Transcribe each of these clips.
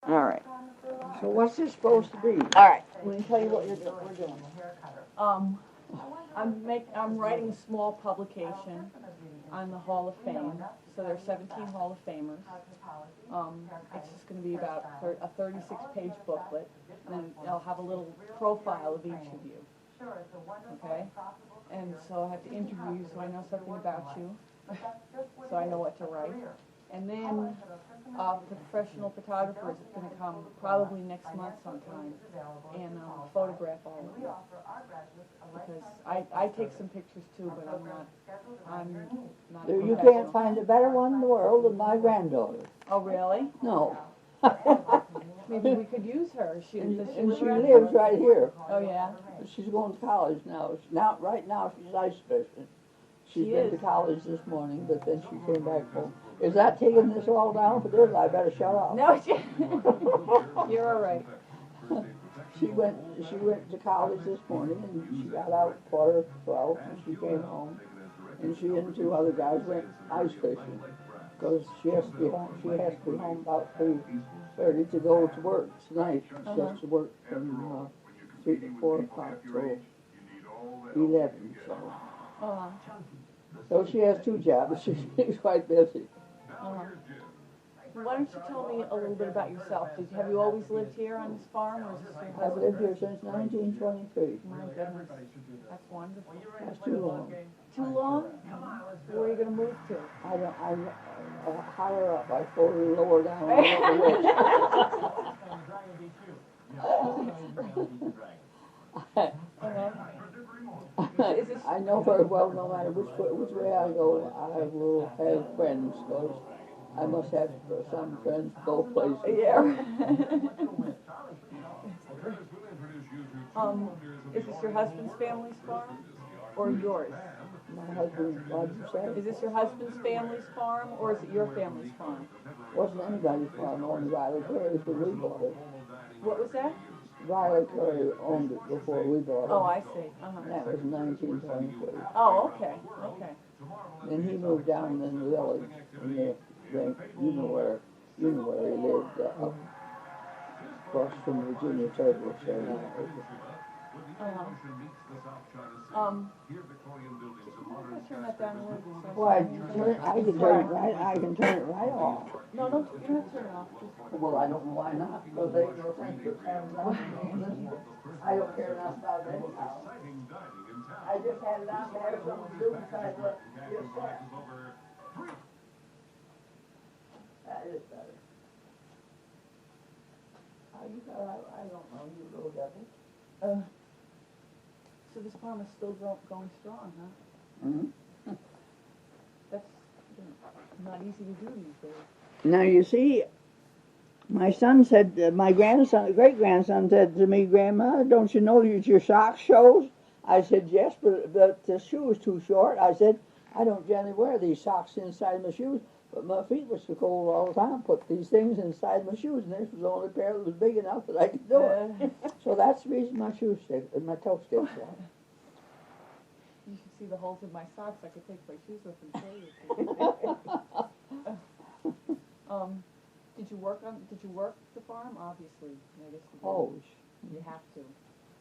All right. So what's this supposed to be? All right. Let me tell you what we're doing. I'm writing a small publication on the Hall of Fame. So there's 17 Hall of Famers. It's just going to be about a 36-page booklet, and then I'll have a little profile of each of you. Okay? And so I have to interview you so I know something about you, so I know what to write. And then the professional photographer is going to come probably next month sometime and photograph all of you. Because I take some pictures too, but I'm not You can't find a better one in the world than my granddaughter. Oh, really? No. Maybe we could use her. She lives right here. Oh, yeah? She's going to college now. Right now she's ice fishing. She's been to college this morning, but then she came back home. Is that taking this all down? If it is, I better shut up. No, you're all right. She went to college this morning, and she got out at 12:15, and she came home, and she and two other guys went ice fishing, because she has to be home about 3:30 to go to work tonight. She has to work from 3 to 4 o'clock till 11. So she has two jobs. She's quite busy. Why don't you tell me a little bit about yourself? Have you always lived here on this farm, or is this your husband? I've lived here since 1923. My goodness, that's wonderful. That's too long. Too long? Where are you going to move to? I'm higher up. I go lower down. I don't know which. I know very well, no matter which way I go, I will have friends, because I must have some friends both places. Yeah. Is this your husband's family's farm, or yours? My husband, what did you say? Is this your husband's family's farm, or is it your family's farm? Wasn't anybody's farm, only Riley Curry, so we bought it. What was that? Riley Curry owned it before we bought it. Oh, I see. That was 1923. Oh, okay, okay. Then he moved down in the village, and you know where he lived, across from Virginia Turtles there now. Turn that down a little bit. Well, I can turn it right off. No, don't turn it off. Well, I don't know why not, because they don't think it's I don't care enough about it anyhow. I just had it on to have something to do besides what you said. That is better. I don't know, you little devil. So this farm is still going strong, huh? Mm-hmm. That's not easy to do these days. Now you see, my son said, my great-grandson said to me, Grandma, don't you know that your sock shows? I said, yes, but the shoe is too short. I said, I don't generally wear these socks inside my shoes, but my feet were so cold all the time. Put these things inside my shoes, and this was the only pair that was big enough that I could do it. So that's the reason my toe sticks out. You should see the holes in my socks. I could take my shoes off and show you. Did you work the farm? Obviously, I guess you have to.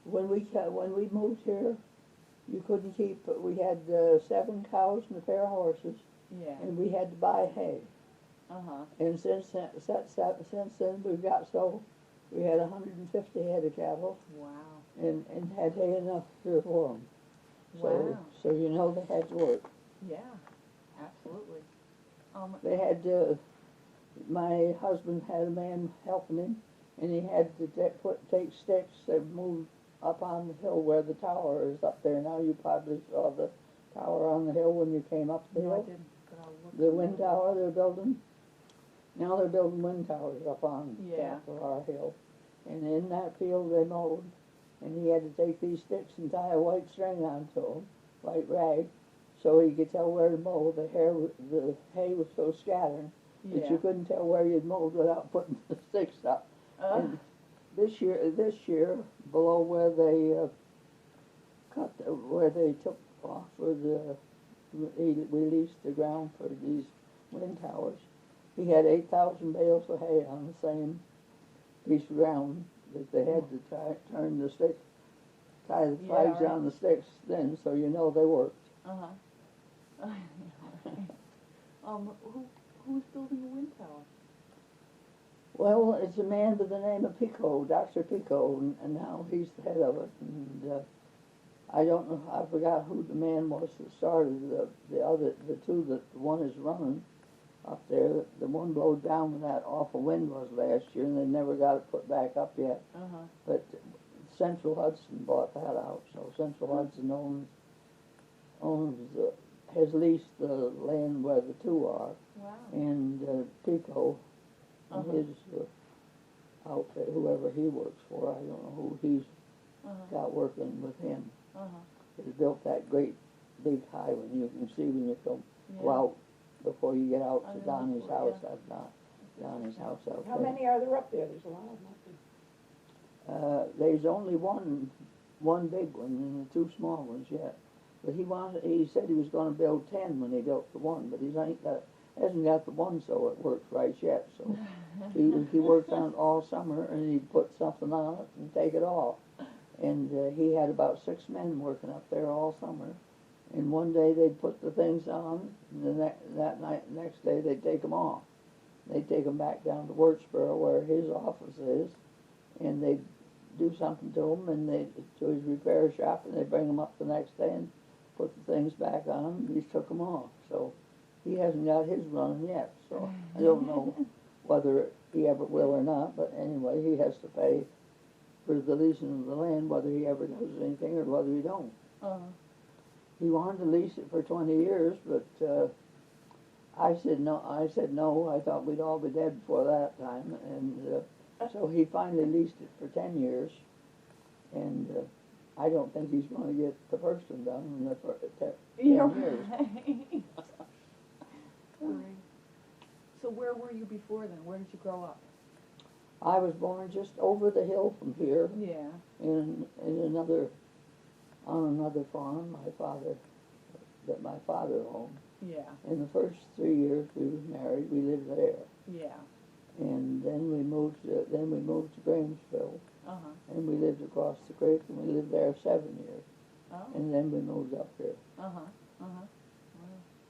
When we moved here, you couldn't keep. We had 7 cows and a pair of horses. Yeah. And we had to buy hay. And since then we've got we had 150 head of cattle. Wow. And had hay enough for them. Wow. So you know they had to work. Yeah, absolutely. They had my husband had a man helping him, and he had to take sticks and move up on the hill where the tower is up there. Now you probably saw the tower on the hill when you came up the hill. No, I didn't. The wind tower they're building. Now they're building wind towers up on top of our hill. And in that field they mowed. And he had to take these sticks and tie a white string onto them, white rag, so he could tell where to mow. The hay was so scattered that you couldn't tell where you'd mowed without putting the sticks up. And this year, below where they where they took off for released the ground for these wind towers, he had 8,000 bales of hay on the same piece of ground that they had to turn the stick, tie the flags right. on the sticks then, so you know they worked. Who's building a wind tower? Well, it's a man by the name of Pico, Dr. Pico, and now he's the head of it. And I don't know, I forgot who the man was that started the two that the one is running up there. The one blowed down when that awful wind was last year, and they never got it put back up yet. But Central Hudson bought that out, so Central Hudson has leased the land where the two are. Wow. And Pico and his outfit, whoever he works for, I don't know who he's got working with him. He built that great big highway you can see when you go out before you get out to Donnie's house. That's not Donnie's house out there. How many are there up there? There's a lot of them. There's only one big one and the two small ones yet. But he said he was going to build 10 when he built the one, but hasn't got the one so it works right yet. So he worked on it all summer, and he'd put something on it and take it off. And he had about 6 men working up there all summer. And one day they'd put the things on, and the next day they'd take them off. They'd take them back down to Wurtsboro where his office is, and they'd do something to them, and to his repair shop, and they'd bring them up the next day and put the things back on, and he took them off. So he hasn't got his running yet, so I don't know whether he ever will or not, but anyway, he has to pay for the leasing of the land, whether he ever does anything or whether he don't. He wanted to lease it for 20 years, but I said no. I thought we'd all be dead before that time, and so he finally leased it for 10 years, and I don't think he's going to get the first one done in the 10 years. So where were you before then? Where did you grow up? I was born just over the hill from here. Yeah. On another farm my father owned. Yeah. In the first 3 years we was married, we lived there. Yeah. And then we moved to Grangesville. And we lived across the creek, and we lived there 7 years. And then we moved up here.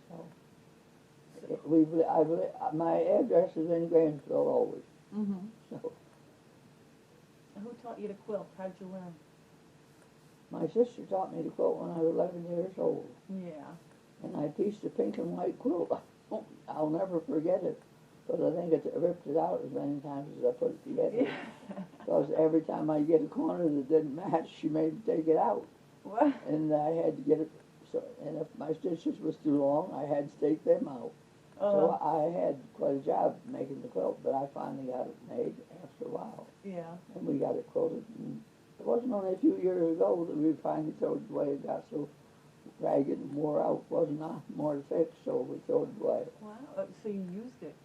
So my address is in Grangesville always. So who taught you to quilt? How did you learn? my sister taught me to quilt when I was 11 years old. Yeah. And I pieced a pink and white quilt. I'll never forget it. But I think I ripped it out as many times as I put it together. Because every time I get a corner that didn't match, she made me take it out. What? And I had to get it, and if my stitches was too long, I had to take them out. So I had quite a job making the quilt, but I finally got it made after a while. Yeah. And we got it quilted. And it wasn't only a few years ago that we finally threw it away. It got so ragged and wore out, wasn't more to fix, so we threw it away. Wow. So you used it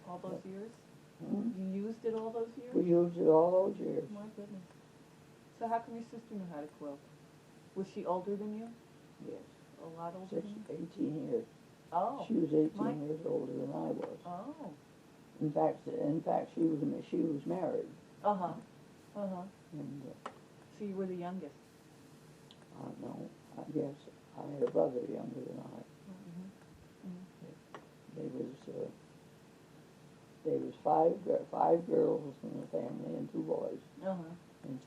all those years? Hmm? You used it all those years? We used it all those years. My goodness. So how come your sister knew how to quilt? Was she older than you? Yes. A lot older than you? 18 years. Oh. She was 18 years older than I was. Oh. In fact, she was married. And So you were the youngest? no, I guess I had a brother younger than I. There was five girls in the family and 2 boys. And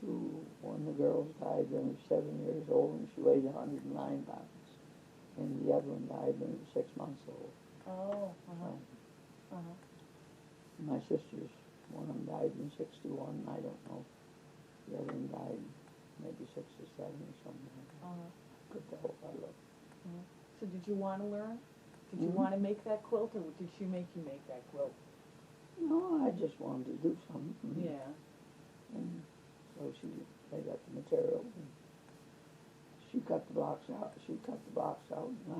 one of the girls died when she was 7 years old, and she weighed 109 pounds. And the other one died when she was 6 months old. My sisters, one of them died in 61, I don't know. The other one died maybe 67 or something. Could tell if I looked. So did you want to learn? Did you want to make that quilt, or did she make you make that quilt? No, I just wanted to do something. Yeah. And so they got the material. And she cut the blocks out. And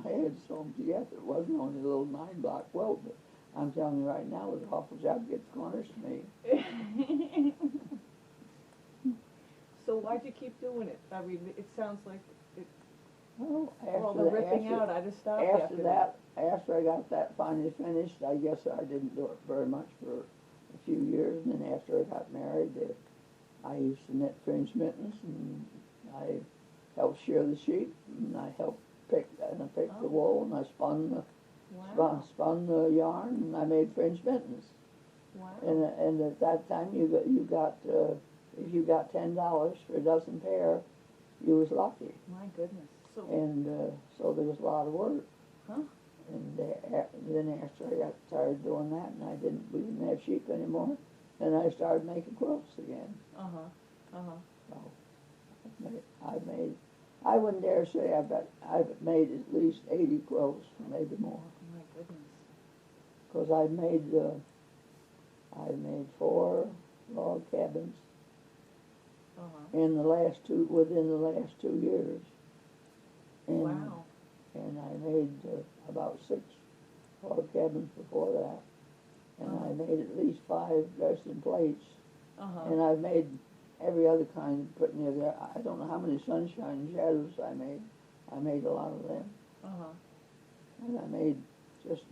I had to sew them together. It wasn't only a little 9-block quilt, but I'm telling you right now, it was an awful job to get the corners to me. So why'd you keep doing it? I mean, it sounds like Well, all the ripping out, I'd have stopped after that. After I got that finally finished, I guess I didn't do it very much for a few years, and then after I got married, I used to knit fringe mittens, and I helped shear the sheep, and I helped pick the wool, and I spun the yarn, and I made fringe mittens. Wow. And at that time, if you got $10 for a dozen pair, you was lucky. My goodness. And so there was a lot of work. Huh? And then after I got tired doing that, and we didn't have sheep anymore, then I started making quilts again. So I wouldn't dare say I've made at least 80 quilts, maybe more. My goodness. Because I've made 4 log cabins within the last 2 years. And, Wow. And I made about 6 log cabins before that. And I made at least 5 dressing plates. And I've made every other kind put near there. I don't know how many sunshine shadows I made. I made a lot of them. And I made just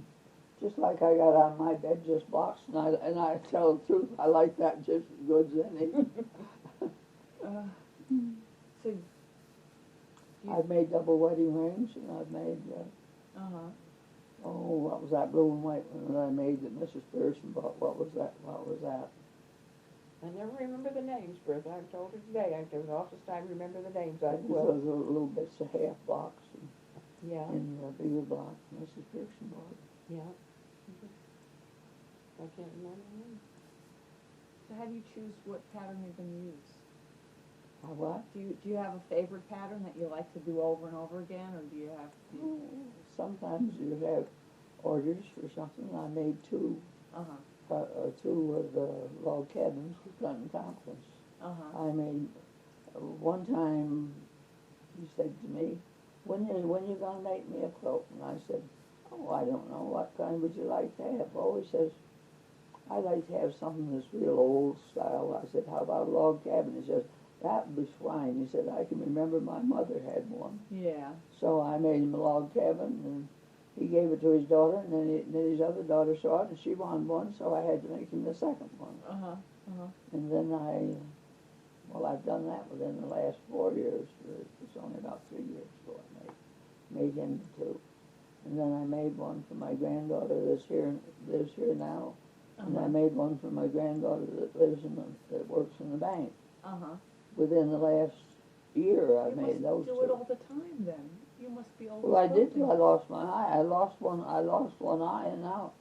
like I got on my bed, just blocks. And I tell the truth, I like that just as good as any. So I've made double wedding rings, and I've made, what was that blue and white one that I made that Mrs. Pearson bought? What was that? I never remember the names, Bertha. I told her today. There was also time to remember the names. I Those will. little bits of half blocks Yeah. and bigger block Mrs. Pearson bought. Yeah. I can't remember the name. So how do you choose what pattern you're going to use? What? Do you have a favorite pattern that you like to do over and over again, or do you have? Sometimes you have orders for something. I made 2 of the log cabins for Clinton Tompkins. I made one time. He said to me, "When you gonna make me a quilt?" And I said, "Oh, I don't know. What kind would you like to have?" Oh, he says, "I'd like to have something that's real old style." I said, "How about a log cabin?" He says, "That would be fine." He said, "I can remember my mother had one." Yeah. So I made him a log cabin, and he gave it to his daughter, and then his other daughter saw it, and she wanted one, so I had to make him the second one. And then I've done that within the last 4 years. It's only about 3 years ago I made him 2. And then I made one for my granddaughter lives here now. And I made one for my granddaughter that works in the bank. Within the last year, I made those 2. You must do it all the time, then. You must be always. Well, I did quilting. till I lost my eye. I lost one eye, and now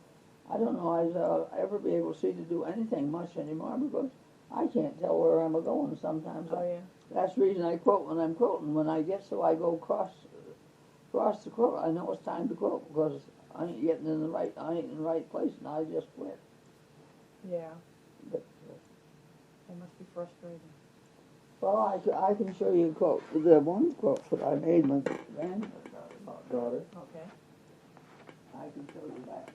I don't know I'll ever be able to see to do anything much anymore because I can't tell where I'm going sometimes. Oh yeah. That's the reason I quilt when I'm quilting. When I get so I go across the quilt, I know it's time to quilt because I ain't in the right place, and I just quit. Yeah. But It must be frustrating. well, I can show you a quilt. The one quilt that I made my granddaughter. Okay. I can show you that.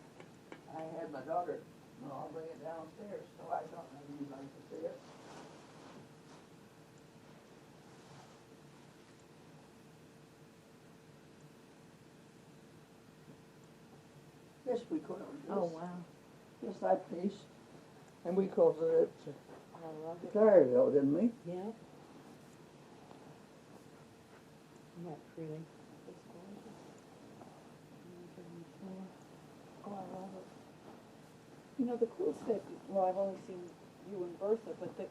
I had my daughter. No, I'll bring it downstairs so I thought maybe you'd like to see it. This we quilted. Oh wow. Just that piece. And we quilted it to I love it. Clareville, didn't we? Yeah. Isn't that pretty? It's gorgeous. Oh, I love it. You know, the quilts that, well, I've only seen you and Bertha, but the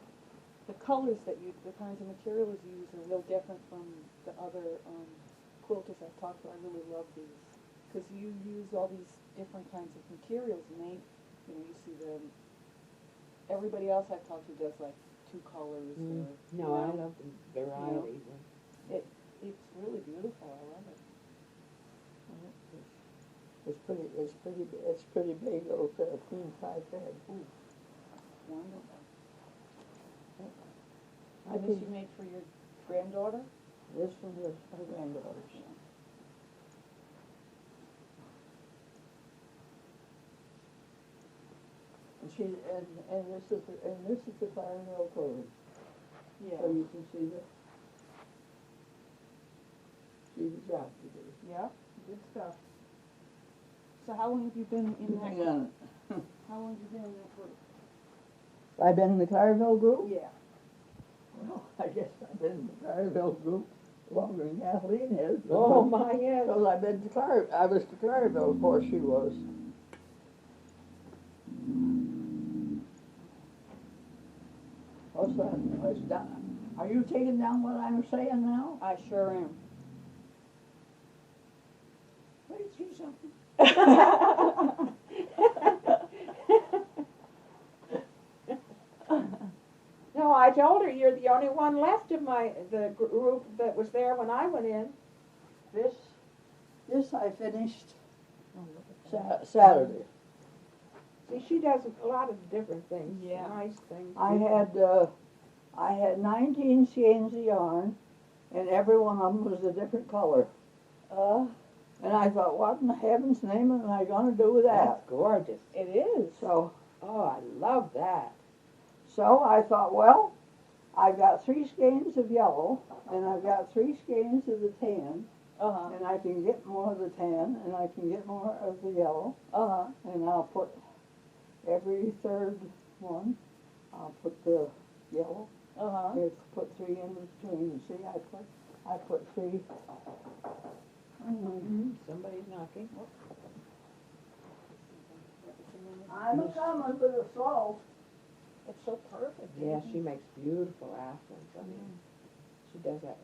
colors the kinds of materials you use are real different from the other quilters I've talked to. I really love these. Because you use all these different kinds of materials, and you see everybody else I've talked to does like 2 colors. No, I love the variety. It's really beautiful. I love it. It's pretty big. It'll fit a queen size bed. Wonderful. And this you made for your granddaughter? This one is my granddaughter's. And this is the Clarendale code. Yeah. So you can see the job you did. Yeah, good stuff. So how long have you been in that? Hang on. How long have you been in that group? I've been in the Clareville group? Yeah. Well, I guess I've been in the Clareville group longer than Kathleen has. Oh, my, yes. Because I've been to I was to Clareville before she was. What's that? What's that? Are you taking down what I'm saying now? I sure am. Wait, see something? No, I told her you're the only one left of the group that was there when I went in. This I finished Saturday. See, she does a lot of different things, Yeah. nice things. I had 19 skeins of yarn, and every one of them was a different color. And I thought, what in the heaven's name am I going to do with that? That's gorgeous. It is. So Oh, I love that. I thought, well, I've got 3 skeins of yellow, and I've got 3 skeins of the tan, Uh-huh. and I can get more of the tan, and I can get more of the yellow, Uh-huh. and I'll put every third one, I'll put the yellow. Uh-huh. Here, put 3 in between. See, I put 3. Somebody's knocking. I'm a coming with a slow. It's so perfect. Yeah, she makes beautiful aprons. I mean, she does that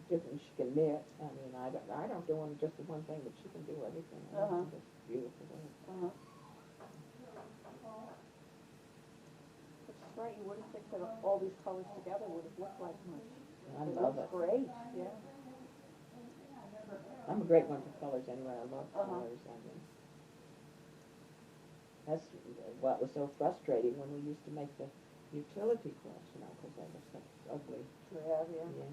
different. She can knit. I mean, I don't do just the one thing, but she can do everything. Uh-huh. It's beautiful. Uh-huh. Which is right. You wouldn't think that all these colors together would have looked like much. I love it. Great. Yeah. I'm a great one for colors anyway. I love Uh-huh. colors. I mean, that's what was so frustrating when we used to make the utility quilts, you know, because they were such ugly. Yeah, yeah. Yeah.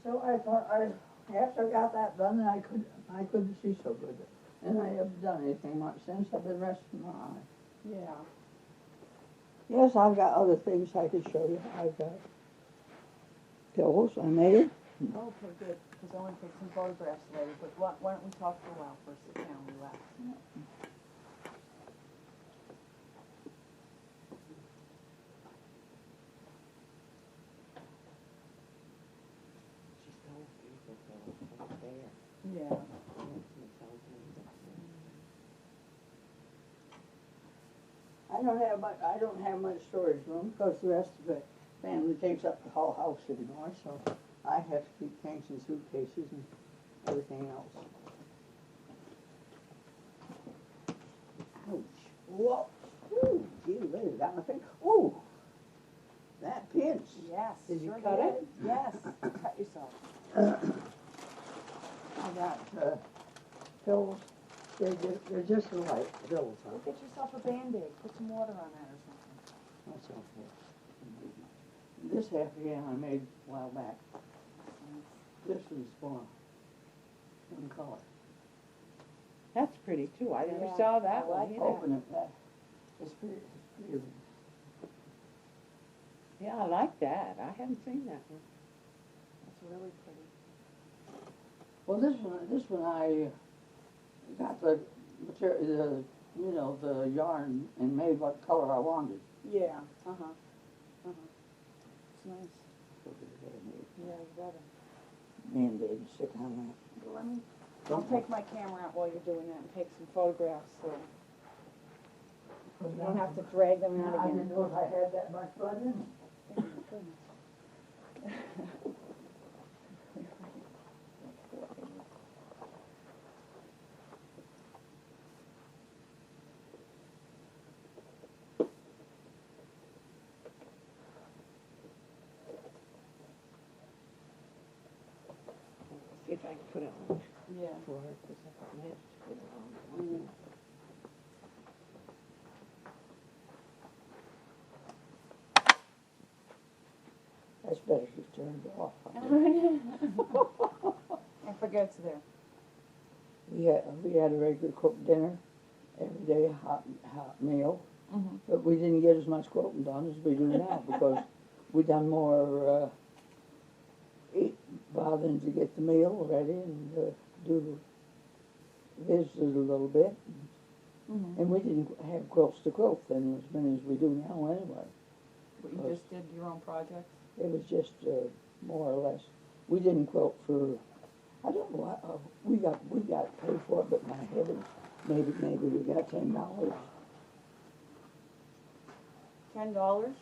So I thought, after I got that done, I couldn't see so good. And I haven't done anything much since. I've been resting my eye. Yeah. Yes, I've got other things I could show you. I've got pillows I made. Okay, good. Because I want to take some photographs later. But why don't we talk for a while first? Sit down, relax. She's so beautiful, right there. Yeah. I don't have much storage room because the rest of the family takes up the whole house anymore, so I have to keep things in suitcases and everything else. Ouch. Whoa. Ooh, gee whiz, got my finger. Ooh, that pinch. Yes. Did you sure cut it? Yes. Cut yourself. I got pills. They're just like pills, huh? Go get yourself a Band-Aid. Put some water on that or something. That's okay. This half again I made a while back. This is for in color. That's pretty too. I never Yeah, saw that I one like either. Open it back. It's pretty. Yeah, I like that. I haven't seen that one. That's really pretty. Well, this one I got the material, the yarn and made what color I wanted. Yeah. Uh-huh. Uh-huh. It's nice. Yeah, you better. Band-Aid stick on that. Well, I'll take my camera out while you're doing that and take some photographs so you don't have to drag them out I again. didn't know if I had that much blood in it. Oh, my goodness. See if I can put it on Yeah. for her, because I managed to put it on. That's better if you turned it off. I forget it's there. We had a regular cooked dinner every day, hot meal, Mm-hmm. but we didn't get as much quilting done as we do now because we done more bothering to get the meal ready and visited a little bit. Mm-hmm. And we didn't have quilts to quilt then as many as we do now anyway. But you just did your own projects? It was just more or less. We didn't quilt for, I don't know, we got paid for it, but my head is, maybe we got $10 $10?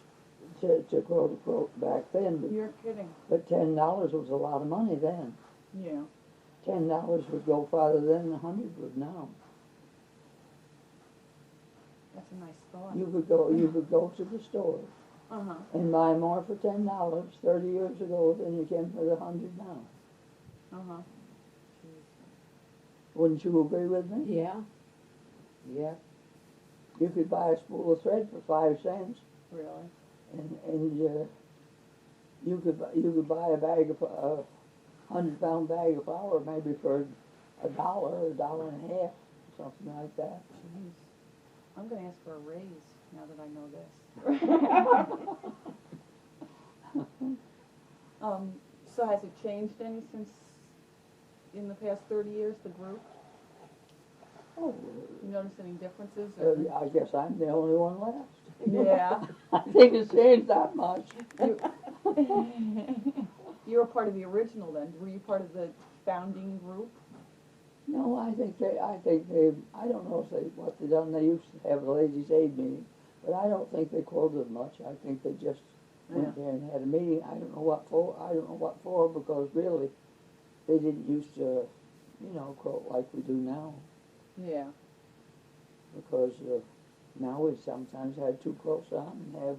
to quilt a quilt back then. You're kidding. But $10 was a lot of money then. Yeah. $10 would go farther than 100 would now. That's a nice thought. You could go to the store Uh-huh. and buy more for $10 30 years ago than you can for the 100 now. Uh-huh. Wouldn't you agree with me? Yeah. Yeah. You could buy a spool of thread for 5 cents, Really? and you could buy a bag of 100-pound bag of flour maybe for $1 or $1.50, something like that. Jeez. I'm going to ask for a raise now that I know this. So has it changed any since in the past 30 years, the group? Oh, You notice any differences? Or? I guess I'm the only one left. Yeah. I think it's changed that much. You were part of the original then. Were you part of the founding group? No, I don't know what they done. They used to have a ladies' aid meeting, but I don't think they quoted much. I think they just went there and had a meeting. I don't know what for, because really, they didn't used to, quote like we do now. Yeah. Because now we sometimes have 2 quilts on and have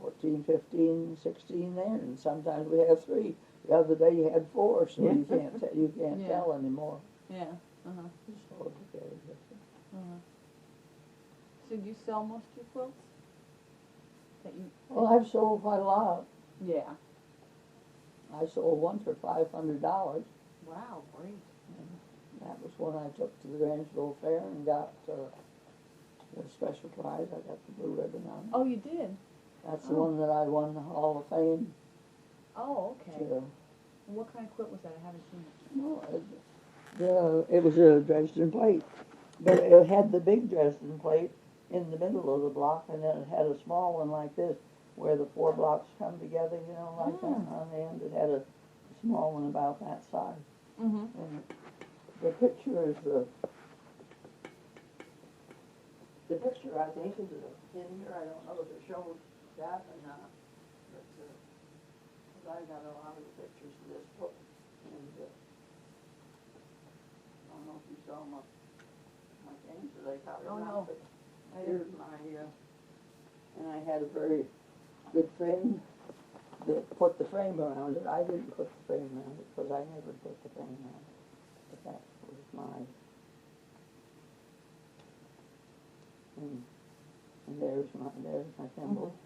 14, 15, 16 there, and sometimes we have 3. The other day you had 4, so you can't Yeah. tell anymore. Yeah. Uh-huh. So it's very different. Uh-huh. So do you sell most of your quilts? Well, I've sold quite a lot. Yeah. I sold one for $500. Wow, great. That was when I took to the Grantsville Fair and got the special prize. I got the blue ribbon on it. Oh, you did? That's the one that I won the Hall of Fame. Oh, okay. To, What kind of quilt was that? I haven't seen it. it was a Dresden plate, but it had the big Dresden plate in the middle of the block, and then it had a small one like this, where the 4 blocks come together, like that. On the end, it had a small one about that size. Mm-hmm. And the picture is the picture, I think, is in here. I don't know if it shows that or not, but I got a lot of the pictures of this book, and I don't know if you saw my things that I got. Oh, no. But here's my, and I had a very good friend that put the frame around it. I didn't put the frame around it because I never put the frame around it. But that was mine. And there's my thimble. Mm-hmm.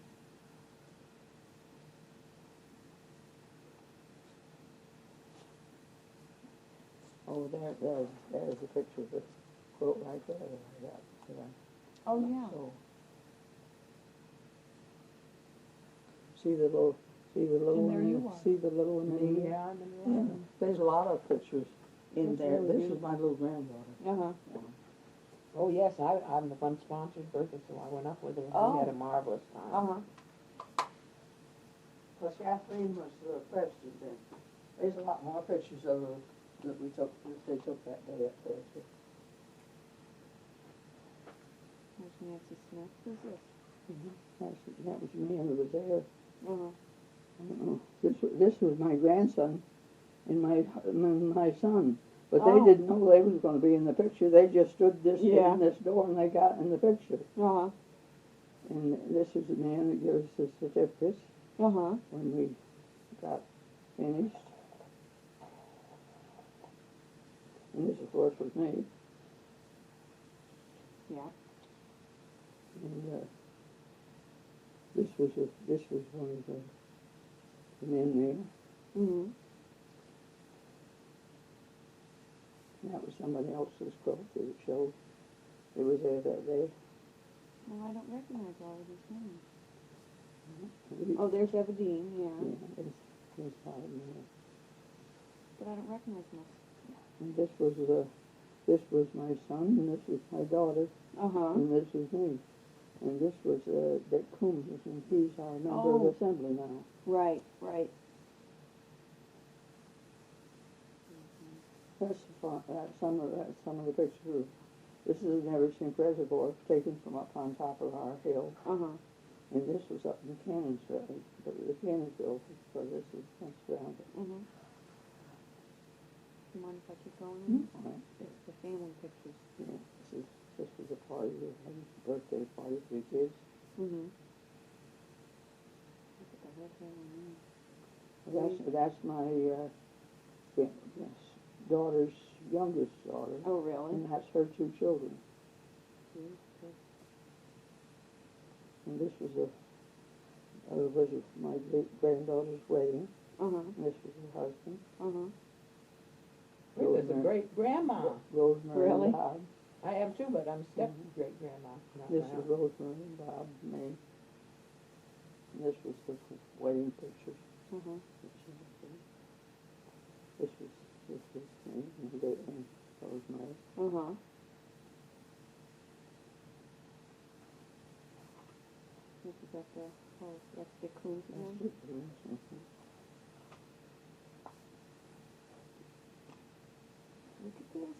Oh, there's a picture of the quilt right there that I got. Oh, yeah. So, see the little And there one? you are. See the little one? Yeah, Yeah. There's a lot of pictures in That's there. really This is beautiful. my little granddaughter. Uh-huh. Oh, yes, I'm the one sponsored Bertha, so I went up with her and Oh. we had a marvelous time. Uh-huh. Because Kathleen was the president then. There's a lot more pictures of her that they took that day up there too. There's Nancy Smith. Who's this? That was me and it was there. Uh-huh. This was my grandson and my son. But Oh. they didn't know they was going to be in the picture. They just stood Yeah. in this door and they got in the picture. Uh-huh. And this is the man that gave us the certificates Uh-huh. when we got finished. And this, of course, was me. Yeah. And this was one of the men there. Mm-hmm. And that was somebody else's quilt that it showed. It was there that day. Well, I don't recognize all of these names. We- Oh, there's Evadine, Yeah, yeah. it's part of me. But I don't recognize most. And this was my son, and this was my daughter, Uh-huh. and this was me. And this was Dick Coombs, and he's our member of Oh. assembly now. Right, right. That's some of the pictures. This is an Eversink Reservoir taken from up on top of our hill. Uh-huh. And this was up in Cannonsville, the Cannonsville, so this is around it. Mm-hmm. You mind if I keep going? Mm-hmm. Right. It's the family pictures. Yeah, this was a party, a birthday party for the kids. Mm-hmm. Look at the red hair on there. That's my daughter's youngest daughter, Oh, really? and that's her two children. Okay. And this was my granddaughter's wedding, Uh-huh. and this was her husband. Uh-huh. Rita's a great grandma. Rosemary Really? and Bob. I am too, but I'm step great grandma. This is Rosemary and Bob, me. And this was the wedding pictures. Uh-huh. This was me and Rosemary. Uh-huh. This is at the, oh, that's the Coons That's again? it. Mhm. Look at this.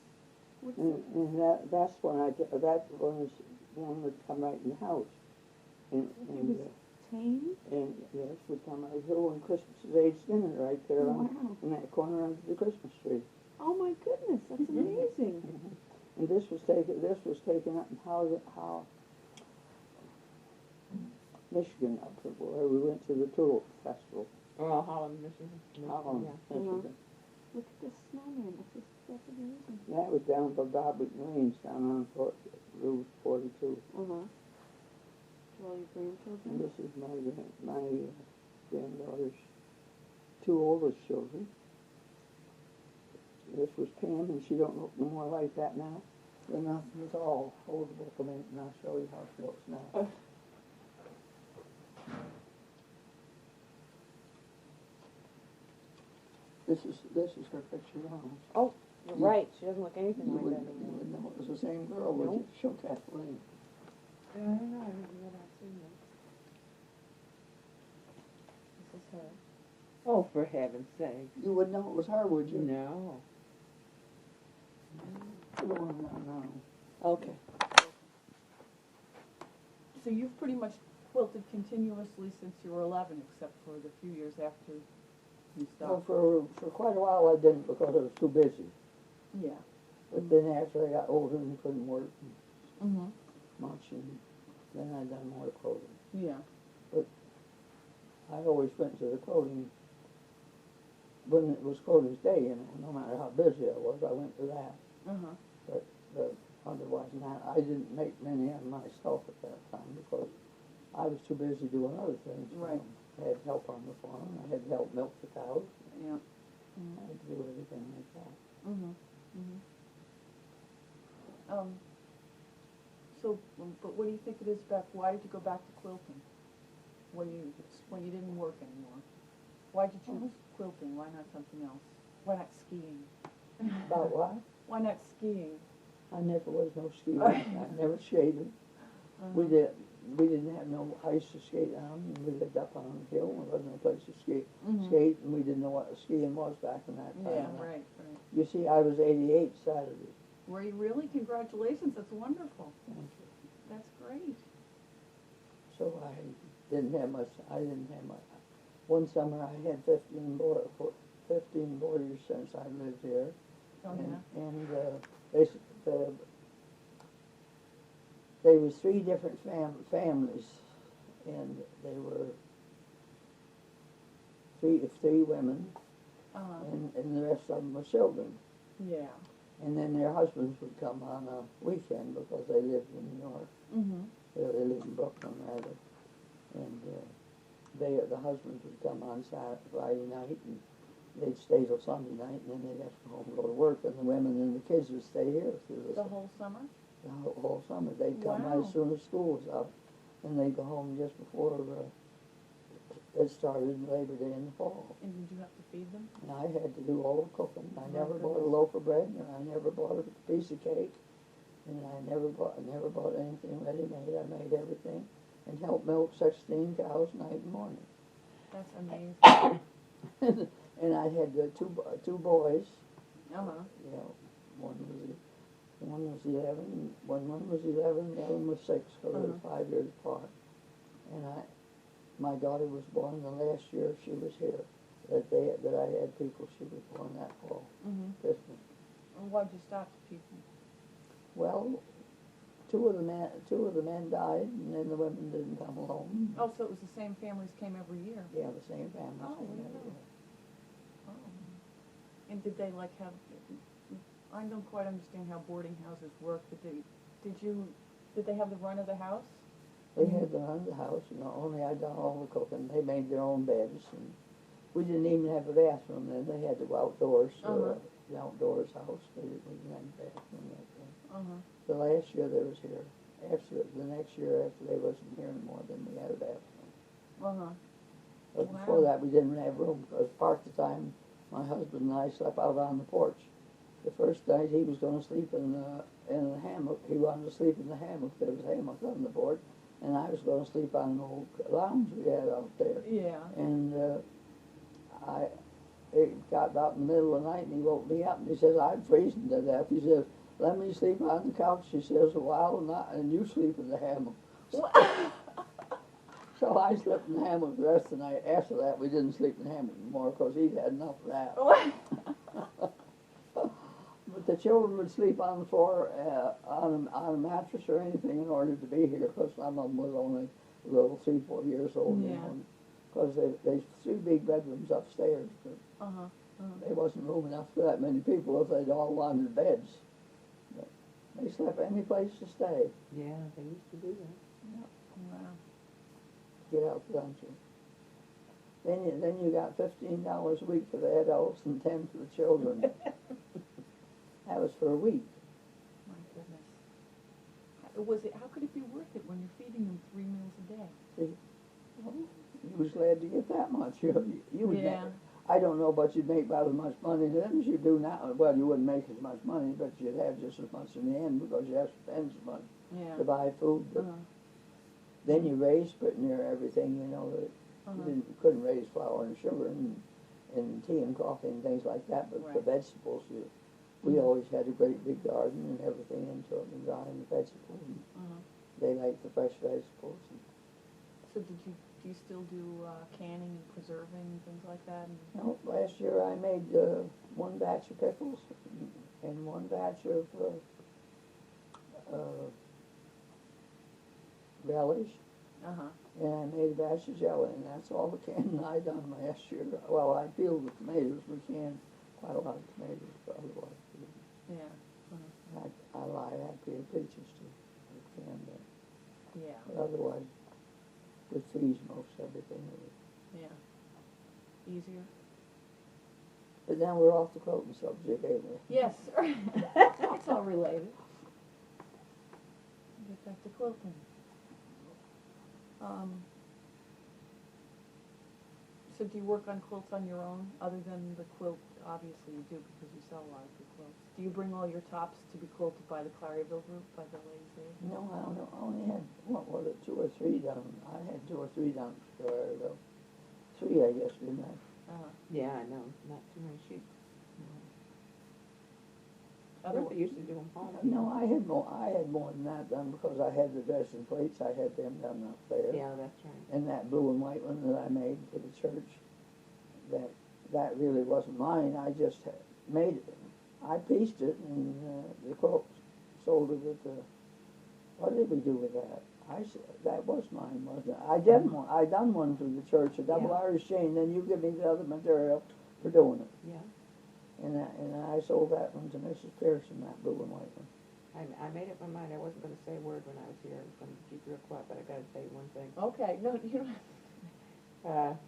What's And that's when that one is one would come right in the house. And tame? and yes, would come right here when Christmas Day dinner right there Wow. in that corner under the Christmas tree. Oh my goodness, that's amazing. And this was taken up in how Michigan, up where we went to the Tulip Festival. Oh, Holland, Michigan. Holland, Yeah. Michigan. Look at this snowman, that's amazing. That was down by Bob Lane's down on Route 42. Uh-huh. All your And grandchildren? this is my granddaughter's two oldest children. This was Pam, and she don't look no more like that now. They're nothing at all. Hold the book a minute, and I'll show you how she looks now. This is her picture now. Oh, you're right, she doesn't look anything You like that wouldn't anymore. know it was the same girl, would you? Show Kathleen. Yeah, I don't know, I haven't yet seen them. This is her. Oh, for heaven's sake. You wouldn't know it was her, would you? No. No. Okay. So you've pretty much quilted continuously since you were 11, except for the few years after you Well, stopped. for quite a while I didn't because I was too busy. Yeah. But then after I got older and couldn't work Mm-hmm. much, and then I done more quilting. Yeah. I always went to the quilting when it was quilting's day, you know, no matter how busy I was, I went to that. Uh-huh. But otherwise than that, I didn't make many of them myself at that time because I was too busy doing other things. You Right. know. I had help on the farm, I had help milk the cows, Yeah. I had to do everything like that. Mm-hmm. Mm-hmm. So, but what do you think it is about, why did you go back to quilting when you didn't work anymore? Why did you choose quilting? Why not something else? Why not skiing? About what? Why not skiing? I never was no skier. I never skated. We didn't have no ice to skate on, and we lived up on a hill, and there wasn't no place to skate, and we didn't know what skiing was back in that time. Yeah, right. You see, I was 88 Saturday. Were you really? Congratulations, that's wonderful. Thank you. That's great. So I didn't have much. One summer I had 15 boarders since I lived here, Oh, yeah. and they was 3 different families, and they were three women, Uh-huh. and the rest of them were children. Yeah. And then their husbands would come on a weekend because they lived in New York. Mm-hmm. They lived in Brooklyn, rather. And the husbands would come on Friday night, and they'd stay till Sunday night, and then they'd have to go home and go to work, and the women and the kids would stay here through The whole summer? the whole summer. They'd come Wow. as soon as school was up, and they'd go home just before it started Labor Day in the fall. And did you have to feed them? And I had to do all the cooking. I Oh, never bought a goodness. loaf of bread, and I never bought a piece of cake, and I never bought anything ready-made. I made everything, and helped milk 16 cows night and morning. That's amazing. And I had two boys. Uh-huh. You know, one was 11. One was 11. The other one was 6. So they were 5 years apart. And my daughter was born the last year she was here. That I had people. She was born that fall, Mm-hmm. Christmas. And why'd you stop the people? Well, two of the men died, and then the women didn't come along. Oh, so it was the same families came every year. Yeah, the same families Oh, came wow. every year. Oh. And did they like have? I don't quite understand how boarding houses work, but did they have the run of the house? They had the run of the house, and only I done all the cooking. They made their own beds, and we didn't even have a bathroom then. They had to go outdoors, the outdoors house. We didn't have a bathroom like that. Uh-huh. The last year they was here. The next year after they wasn't here anymore, then we had a bathroom. Uh-huh. But before that, we didn't have room because part of the time my husband and I slept out on the porch. The first night he was going to sleep in a hammock. He wanted to sleep in the hammock. There was a hammock on the board, and I was going to sleep on an old lounge we had out there. Yeah. And it got about in the middle of the night, and he woke me up, and he says, "I'm freezing to death." He says, "Let me sleep on the couch," he says, "a while, and you sleep in the hammock." So I slept in the hammock the rest of the night. After that, we didn't sleep in the hammock anymore because he'd had enough of that. But the children would sleep on the floor on a mattress or anything in order to be here because some of them was only a little 3-4 years old. Yeah. Because there's 3 big bedrooms upstairs. But Uh-huh. there wasn't room enough for that many people if they'd all wanted beds. But they slept any place to stay. Yeah, they used to do that. Wow. Get out the country. Then you got $15 a week for the adults and 10 for the children. That was for a week. My goodness. How could it be worth it when you're feeding them 3 meals a day? See, well, you was glad to get that much. You would Yeah. make, I don't know, but you'd make about as much money then as you do now. Well, you wouldn't make as much money, but you'd have just as much in the end because you have to spend so much Yeah. to buy food. But then you raised pretty near everything, you know, that you couldn't raise flour and sugar and tea and coffee and things like that, but the Right. vegetables, we always had a great big garden and everything into it and growing the vegetables. And they liked the fresh vegetables. So do you still do canning and preserving and things like that? No, last year I made 1 batch of pickles and 1 batch of relish. Uh-huh. And I made a batch of jelly, and that's all the canning I done last year. Well, I peeled the tomatoes. We canned quite a lot of tomatoes, but otherwise, Yeah. I lie. I peeled peaches too. I canned them. Yeah. But otherwise, we freeze most everything. Yeah. Easier? But now we're off the quilting subject, ain't we? Yes. It's all related. Get back to quilting. So do you work on quilts on your own, other than the quilt? Obviously you do, because you sell a lot of good quilts. Do you bring all your tops to be quilted by the Claryville group, by the ladies there? No, I don't know. I only had, what was it, 2 or 3 done. I had 2 or 3 done for 3, I guess, didn't I? Yeah, I know, not too many sheets. Other Bertha used to do them home. No, I had more than that done because I had the dressing plates. I had them done up there. Yeah, that's right. And that blue and white one that I made for the church, that really wasn't mine. I just made it. I pieced it, and the quilt sold it at the. What did we do with that? That was mine, wasn't it? I done one for the church, a double Irish chain. Then you give me the other material for doing it. Yeah. and I sold that one to Mrs. Pearson, that blue and white one. I made up my mind I wasn't gonna say a word when I was here. I was gonna keep real quiet, but I gotta tell you one thing. Okay, no, you don't.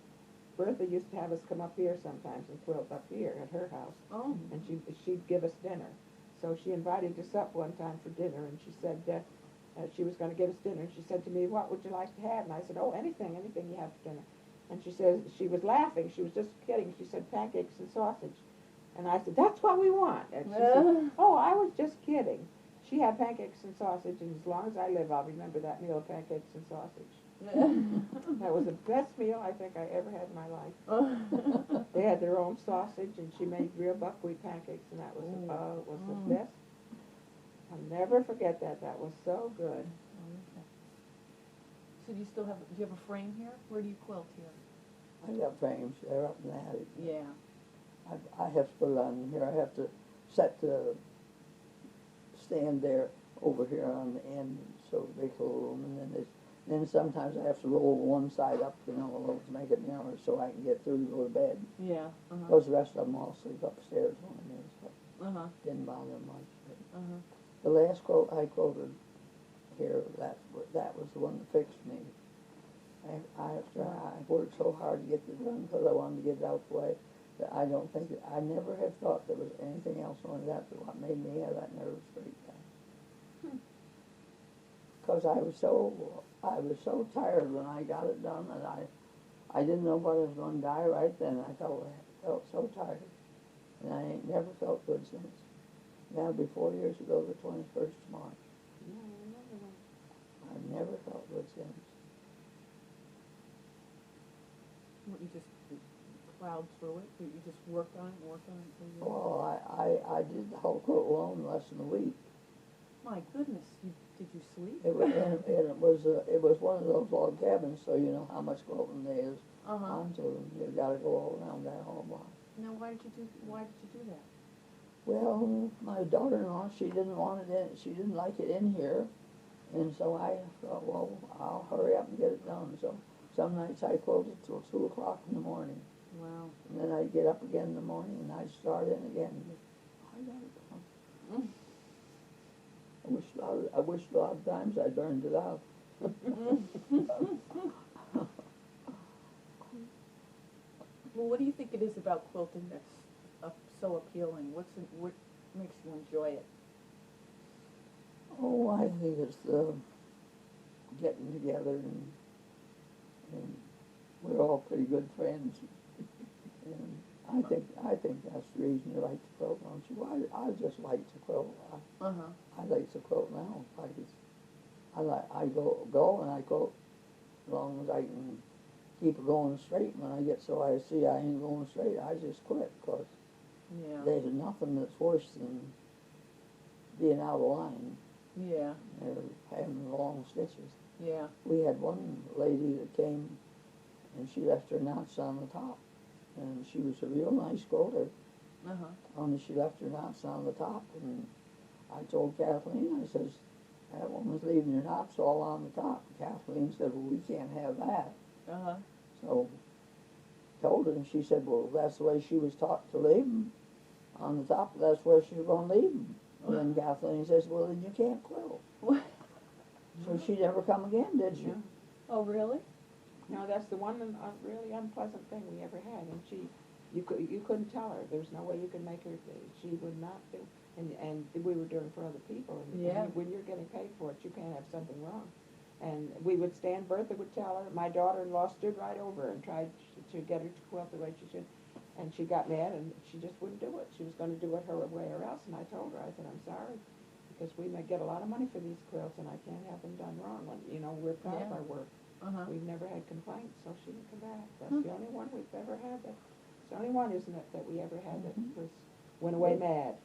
Bertha used to have us come up here sometimes and quilt up here at her house, Oh. and she'd give us dinner. So she invited us up one time for dinner, and she said she was going to give us dinner. And she said to me, "What would you like to have?" And I said, "Oh, anything you have for dinner." And she says she was laughing. She was just kidding. She said pancakes and sausage, and I said, "That's what we want." And she said, "Oh, I was just kidding." She had pancakes and sausage, and as long as I live, I'll remember that meal of pancakes and sausage. That was the best meal I think I ever had in my life. They had their own sausage, and she made real buckwheat pancakes, and that was the best. I'll never forget that. That was so good. So do you have a frame here? Where do you quilt here? I got frames, they're up in the attic. Yeah. I have to put it on here, I have to set the stand there over here on the end, so it makes a little room, and then sometimes I have to roll one side up, a little to make it narrower, so I can get through to go to bed. Yeah. Because the rest of them all sleep upstairs when I'm in, so didn't bother them much. But the last quilt I quilted here, that was the one that fixed me. I worked so hard to get it done because I wanted to get it out the way that I never have thought there was anything else on that but what made me have that nerve straight down. Because I was so tired when I got it done that I didn't know what I was going to die right then. I felt so tired, and I ain't never felt good since. That'll be 4 years ago, the 21st of March. Yeah, I remember that. I've never felt good since. What, you just plowed through it? You just worked on it till you... Well, I did the whole quilt alone in less than a week. My goodness, did you sleep? It was one of those log cabins, so you know how much quilting there is onto them. You got to go all around that whole block. Now, why did you do that? Well, my daughter-in-law, she didn't want it in. She didn't like it in here, and so I thought, well, I'll hurry up and get it done. So some nights I quilted till 2 o'clock in the morning. Wow. And then I'd get up again in the morning and I'd start in again. I got it done. I wish a lot of times I'd burned it out. Well, what do you think it is about quilting that's so appealing? What makes you enjoy it? Oh, I think it's the getting together, and we're all pretty good friends. And I think that's the reason you like to quilt, don't you? I just like to quilt. I like to quilt now. I go and I quilt as long as I can keep it going straight. When I get so I see I ain't going straight, I just quit, because there's nothing that's worse than being out of line. Yeah. Or having the long stitches. Yeah. We had one lady that came and she left her knots on the top. And she was a real nice quilter. Only she left her knots on the top, and I told Kathleen, I says, that woman's leaving her knots all on the top. Kathleen said, well, we can't have that. So told her, and she said, well, that's the way she was taught to leave them on the top. That's where she was going to leave them. And then Kathleen says, well, then you can't quilt. So she never come again, did she? Oh, really? No, that's the one really unpleasant thing we ever had, and you couldn't tell her. There's no way you could make her. She would not do. And we were doing for other people. And when you're getting paid for it, you can't have something wrong. And we would stand. Bertha would tell her. My daughter-in-law stood right over her and tried to get her to quilt the way she should. And she got mad, and she just wouldn't do it. She was going to do it her way or else. And I told her, I said, I'm sorry, because we may get a lot of money for these quilts, and I can't have them done wrong. When we're proud of our work. We've never had complaints, so she didn't come back. That's the only one we've ever had. It's the only one, isn't it, that we ever had that went away mad.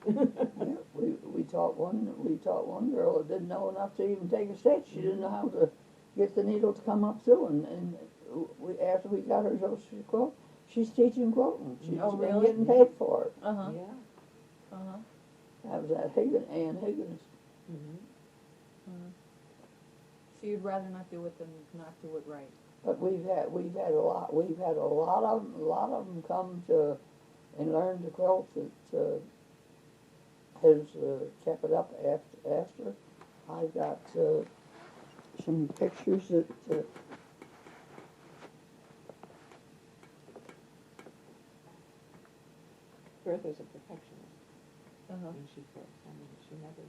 We taught one girl that didn't know enough to even take a stitch. She didn't know how to get the needle to come up through, and after we got her so she quilt, she's teaching quilting. She's been getting paid for it. That was that Ann Higgins. So you'd rather not do it than not do it right. But we've had a lot of them come to and learned to quilt that has kept it up after. I've got some pictures that Bertha's a perfectionist. Uh-huh. And she quilts. I mean, she never,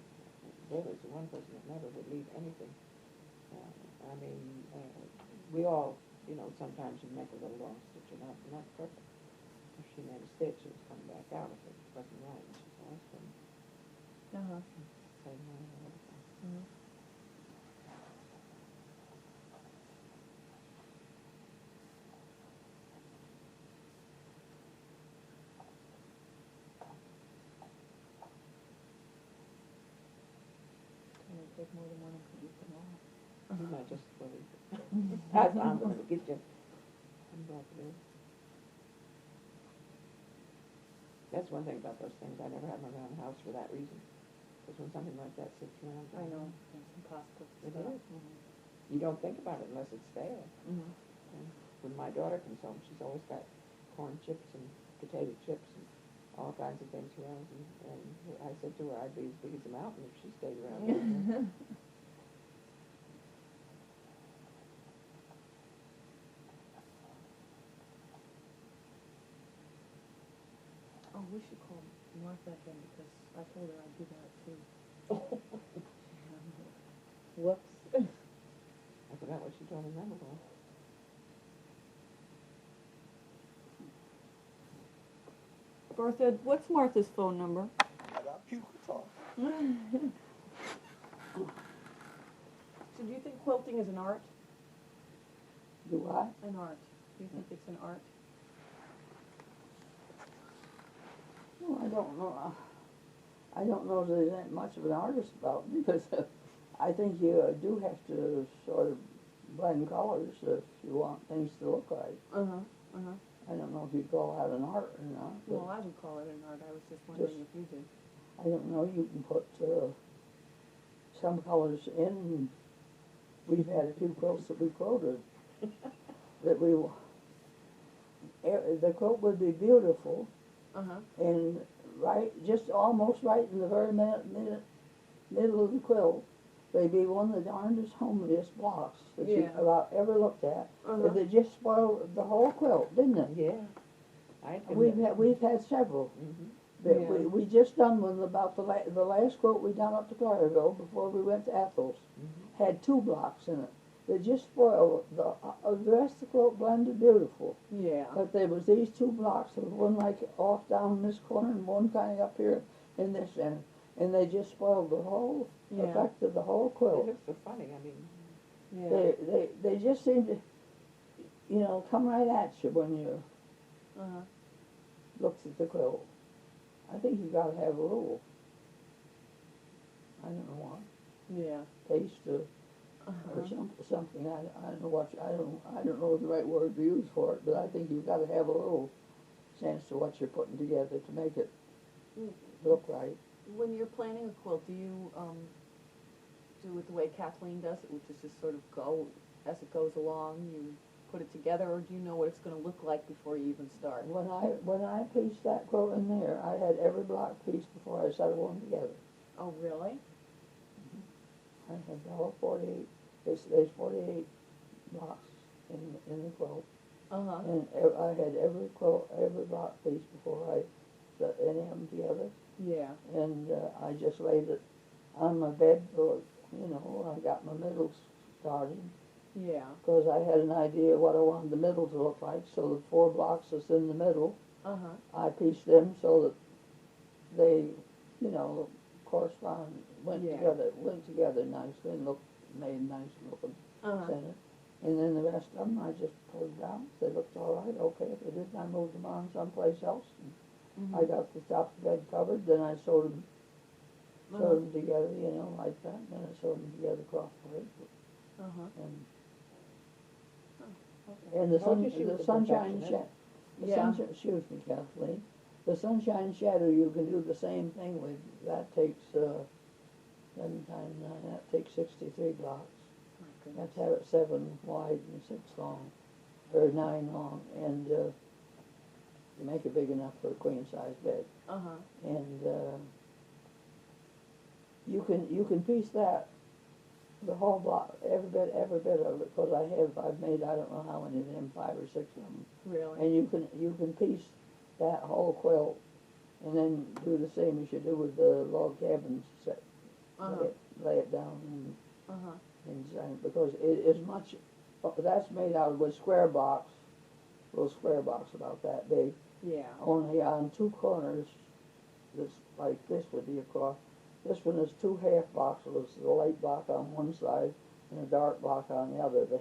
Bertha's the one person that never would leave anything. I mean, we all, you know, sometimes you make a little wrong stitch. You're not perfect. If she made a stitch, it was coming back out if it wasn't right. And she's always been Uh-huh. the same way all the time. Mhm. Can it take more than one and eat them all? You might just believe it. I'm going to get you. I'm glad to do it. That's one thing about those things. I never have them around the house for that reason. Because when something like that sits around, I know, it's impossible to It stop. is. You don't think about it unless it's there. Mhm. And when my daughter comes home, she's always got corn chips and potato chips and all kinds of things around. And I said to her, I'd be as big as a mountain if she stayed around here. Oh, we should call Martha again because I told her I'd do that too. Whoops. I forgot what she told me a minute ago. Bertha, what's Martha's phone number? I got people to talk. So do you think quilting is an art? do I? An art. Do you think it's an art? Well, I don't know. I don't know if there's that much of an artist about me because I think you do have to sort of blend colors if you want things to look right. Uh-huh, uh-huh. I don't know if you'd call that an art or not. But Well, I would call it an art. I was just wondering if you did. I don't know. You can put some colors in. We've had a few quilts that we quoted that the quilt would be beautiful, Uh-huh. and just almost right in the very middle of the quilt, they'd be one of the darndest, homeliest blocks that you Yeah. about ever looked at. Uh-huh. They just spoiled the whole quilt, didn't it? Yeah. I We've had several. Mm-hmm. But Yeah. we just done one about the last quilt we done up to Clareville before we went to Ethel's. Mm-hmm. Had 2 blocks in it. They just spoiled the rest of the quilt blended beautiful. Yeah. But there was these 2 blocks, there was one like off down in this corner and one kind of up here in this end, and they just spoiled the whole Yeah. effect of the whole It quilt. looks so funny. I mean, Yeah. They just seem to, come right at you when you Uh-huh. looks at the quilt. I think you got to have a rule. I don't know what. Yeah. Taste or Uh-huh. something. I don't know what I don't know the right word to use for it, but I think you've got to have a little sense to what you're putting together to make it look right. When you're planning a quilt, do you do it the way Kathleen does it, which is just sort of go as it goes along? You put it together, or do you know what it's going to look like before you even start? When I pieced that quilt in there, I had every block pieced before I started one together. Oh, really? I had all 48. There's 48 blocks in the quilt, Uh-huh. and I had every block pieced before I put any of them together. Yeah. And I just laid it on my bed till, I got my middle started, Yeah. because I had an idea what I wanted the middle to look like, so the 4 blocks that's in the middle, Uh-huh. I pieced them so that they, correspond, went Yeah. together nicely and made nice looking Uh-huh. center. And then the rest of them, I just pulled down. If they looked all right, okay. If they didn't, I moved them on someplace else. Mm-hmm. I got the top of the bed covered, then I sewed them Uh-huh. together, like that. Then I sewed them together crossways. Uh-huh. And the Told you she was a sunshine perfectionist. Yeah. excuse me, Kathleen. The sunshine shadow you can do the same thing with. That takes 7 times 9. That takes 63 blocks. My You goodness. have to have it 7 wide and 6 long, or 9 long. And to make it big enough for a queen-size bed. Uh-huh. And you can piece that, the whole block, every bit of it, because I've made, I don't know how many of them, 5 or 6 of them. Really? And you can piece that whole quilt, and then do the same as you do with the log cabin set. Uh-huh. Lay it down and Uh-huh. design it, because it is much, that's made out of a square box, little square box about that big. Yeah. Only on 2 corners, this like this would be across. This one is 2 half boxes, the light block on one side and a dark block on the other. The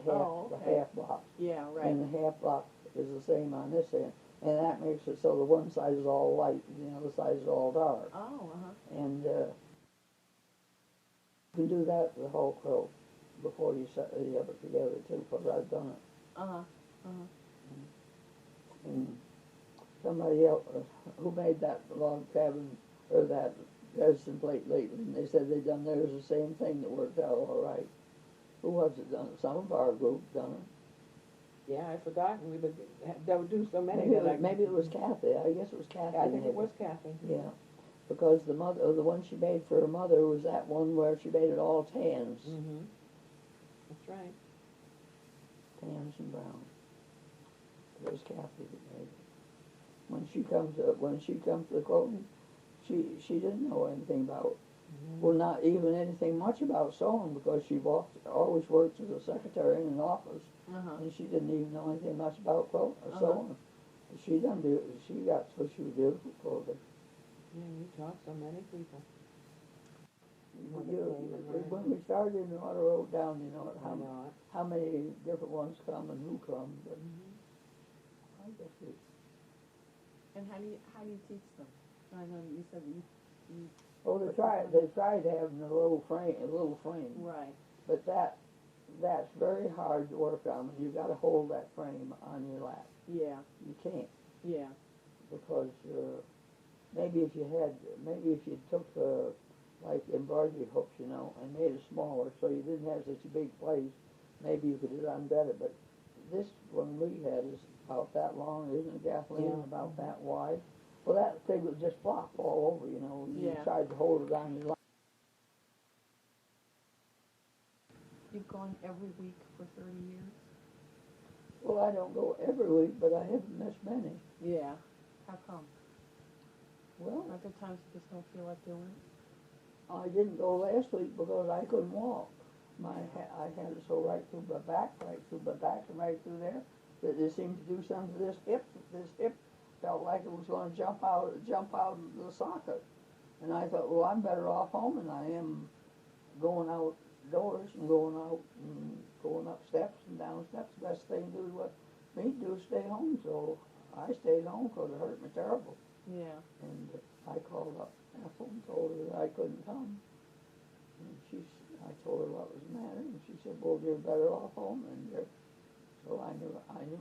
half block, Yeah, right. and the half block is the same on this end, and that makes it so the one side is all light and the other side is all dark. Oh, uh-huh. And you can do that with the whole quilt before you set the other together too, because I've done it. Uh-huh. Uh-huh. And somebody else who made that log cabin or that Dresden plate lately, and they said they done theirs the same thing that worked out all right. Who was it done it? Some of our group done it. Yeah, I've forgotten. We would do so many. Maybe it was Kathy. I guess it was Kathy. I think it was Kathy. Yeah, because the one she made for her mother was that one where she made it all tans, Mm-hmm. That's right. tans and brown. It was Kathy that made it. When she comes to the quilting, she didn't know anything about, well, not even anything much about sewing, because she always worked as a secretary in an office, Uh-huh. and she didn't even know anything much about quilting or Uh-huh. sewing. She got so she was beautiful quilting. Yeah, you taught so many people. When we started in the I wrote down, how many different ones come and who comes, but I guess it. And how do you teach them? I know you said you Oh, they tried having a little frame, right. but that's very hard to work on when you got to hold that frame on your lap. Yeah. You can't, Yeah. because maybe if you took like embroidery hooks, and made it smaller so you didn't have such a big place, maybe you could have done better. But this one we had is about that long, isn't it, Kathleen? Yeah. About that wide. Well, that thing would just flop all over, You Yeah. tried to hold it on your lap. You've gone every week for 30 years? Well, I don't go every week, but I haven't missed many. Yeah. How come? Well, Are there times you just don't feel like doing it? I didn't go last week because I couldn't walk. I had it so right through my back, and right through there, that it seemed to do something to this hip. This hip felt like it was going to jump out of the socket. And I thought, well, I'm better off home than I am going outdoors and going out and going up steps and down steps. The best thing to do is stay home. So I stayed home because it hurt me terrible. Yeah. And I called up Ethel and told her that I couldn't come. And I told her what was the matter, and she said, well, you're better off home. So I knew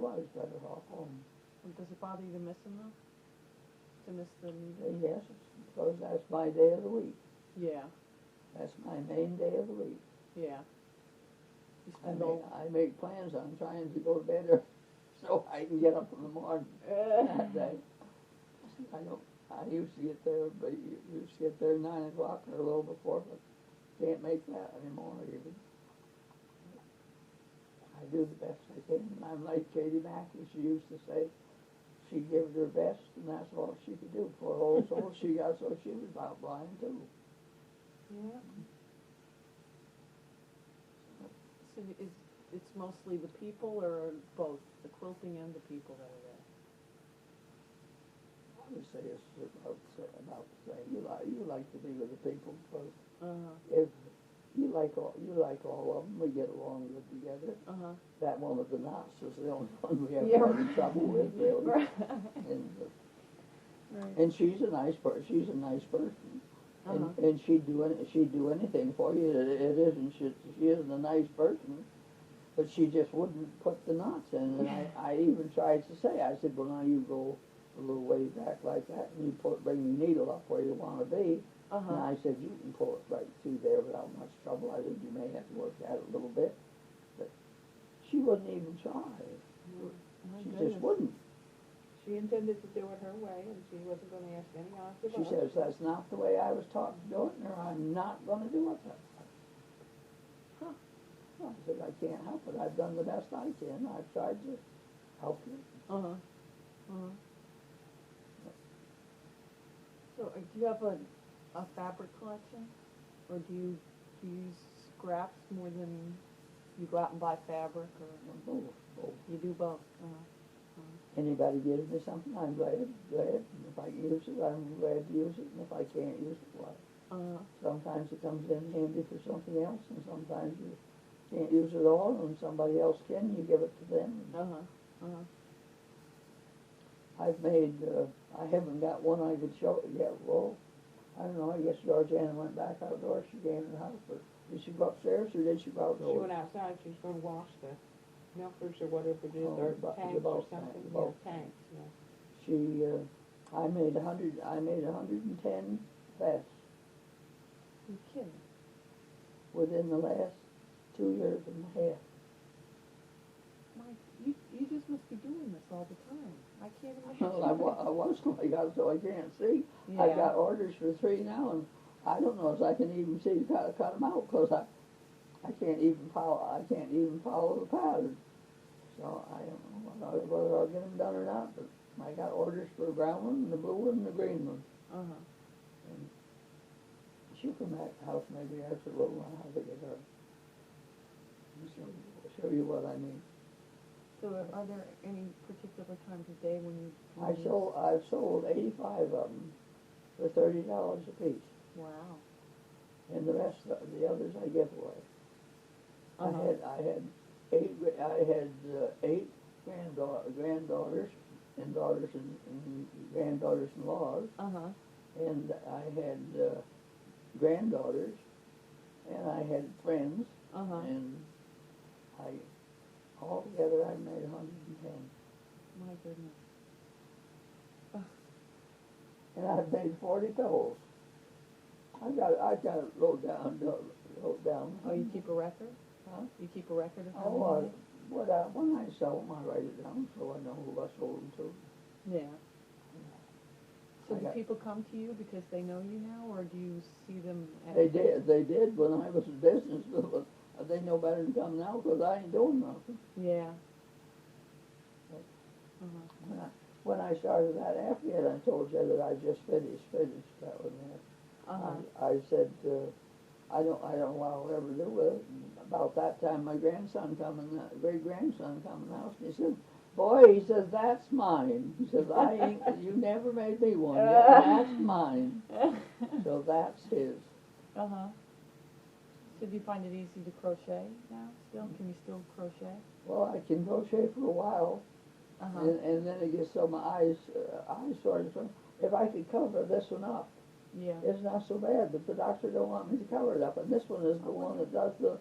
I was better off home. Does it bother you to miss them, though? To miss the meeting? Yes, because that's my day of the week. Yeah. That's my main day of the week. Yeah. You I spend all... make plans on trying to go to bed early so I can get up in the morning that day. I used to get there, but you used to get there 9 o'clock or a little before, but can't make that anymore even. I do the best I can. I'm like Katie Mackey. She used to say she gave it her best, and that's all she could do. Poor old soul, she got so she was about blind too. Yeah. So it's mostly the people, or both, the quilting and the people that are there? I would say it's about the same. You like to be with the people, because Uh-huh. if you like all of them, we get along good together. Uh-huh. That one with the knots is the only one we have Yeah. any trouble with, really. Right. And and she's a nice person. She's a nice person, Uh-huh. and she'd do anything for you. It isn't she isn't a nice person, but she just wouldn't put the knots in. And I even tried to say, I said, well, now you go a little way back like that, and you bring your needle up where you want to be. Uh-huh. And I said, you can pull it right through there without much trouble. I said, you may have to work at it a little bit, but she wouldn't even try. My She goodness. just wouldn't. she intended to do it her way, and she wasn't gonna ask any odds of She us. says, that's not the way I was taught to do it, or I'm not gonna do it that way. Huh. Well, I said, I can't help it, I've done the best I can, I've tried to help you. Uh-huh. Uh-huh. So, do you have a fabric collection? Or do you use scraps more than you go out and buy fabric, or Both, both. you do both? Anybody gives me something, I'm glad, and if I can use it, I'm glad to use it, and if I can't use it, why? Sometimes it comes in handy for something else, and sometimes you can't use it all, and somebody else can, you give it to them. I've made, I haven't got one I could show yet. Well, I don't know, I guess Georgiana went back outdoors, she came in the house, but did she go upstairs or did she go outdoors? She went outside, she was gonna wash the milkers or whatever it is, Oh, or the tanks or bulk something, tank, yeah, bulk tanks, yeah. She, I made 110 vests You kidding? within the last 2 years and a half. Mike, you just must be doing this all the time. I can't Well, imagine. I was like, so I can't see. Yeah. I've got orders for 3 now, and I don't know if I can even see to cut them out, because I can't even follow the pattern. So I don't know whether I'll get them done or not, but I got orders for the brown one, the blue one, and the green one. And she'll come back to the house maybe after a little while, to get her. Show you what I mean. So are there any particular times of day when you I've sold 85 of them for $30 a piece, Wow. and the rest of the others I give away. I had eight granddaughters and daughters and granddaughters-in-laws, and I had granddaughters, and I had friends, and altogether I made 110. My goodness. And I've made 40 pillows. I've got it wrote down. Oh, you keep a record? Huh? You keep a record of how many? When I sell them, I write it down so I know who I sold them to. Yeah. So I do got- people come to you because they know you now, or do you see them at They did when I was in business, but they know better than come now because I ain't doing nothing. Yeah. When I started that affiliate, I told you that I just finished that one there. I said, I don't know what I'll ever do with it. About that time, my great-grandson come in the house, and he said, boy, he says, that's mine. He says, you never made me one yet, and that's mine. So that's his. So do you find it easy to crochet now still? Can you still crochet? Well, I can crochet for a while, and then it gets so my eyes sort of, if I could cover this one up, Yeah. it's not so bad, but the doctor don't want me to cover it up, and this one is the one that does the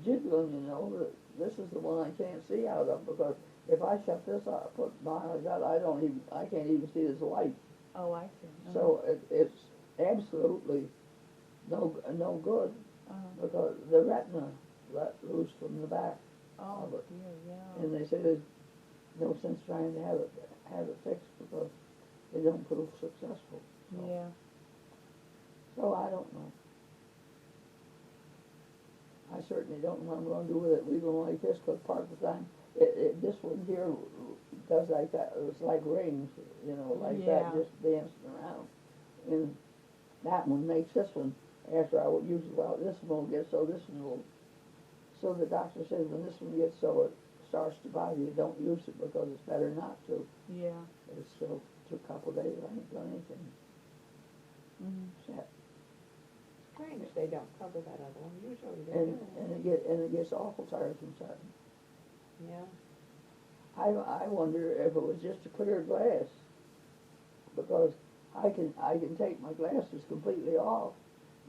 jiggling, you know. This is the one I can't see out of, because if I shut this up, put behind like that, I can't even see this light. Oh, I see. So it's absolutely no good, because the retina let loose from the back Oh, of it, dear, yeah. and they say there's no sense trying to have it fixed because they don't prove successful. So. Yeah. So I don't know. I certainly don't know what I'm going to do with it leaving like this, because part of the time, this one here does like that. It's like rings, you know, like that, just dancing around. And that one makes this one, after I use it, well, this one will get so, this one will. So the doctor says when this one gets so it starts to bother you, don't use it because it's better not to. Yeah. It's still took a couple of days, I ain't done anything. Set. Strange they don't cover that other one, usually they And do. it gets awful tiresome setting. Yeah. I wonder if it was just a clear glass, because I can take my glasses completely off,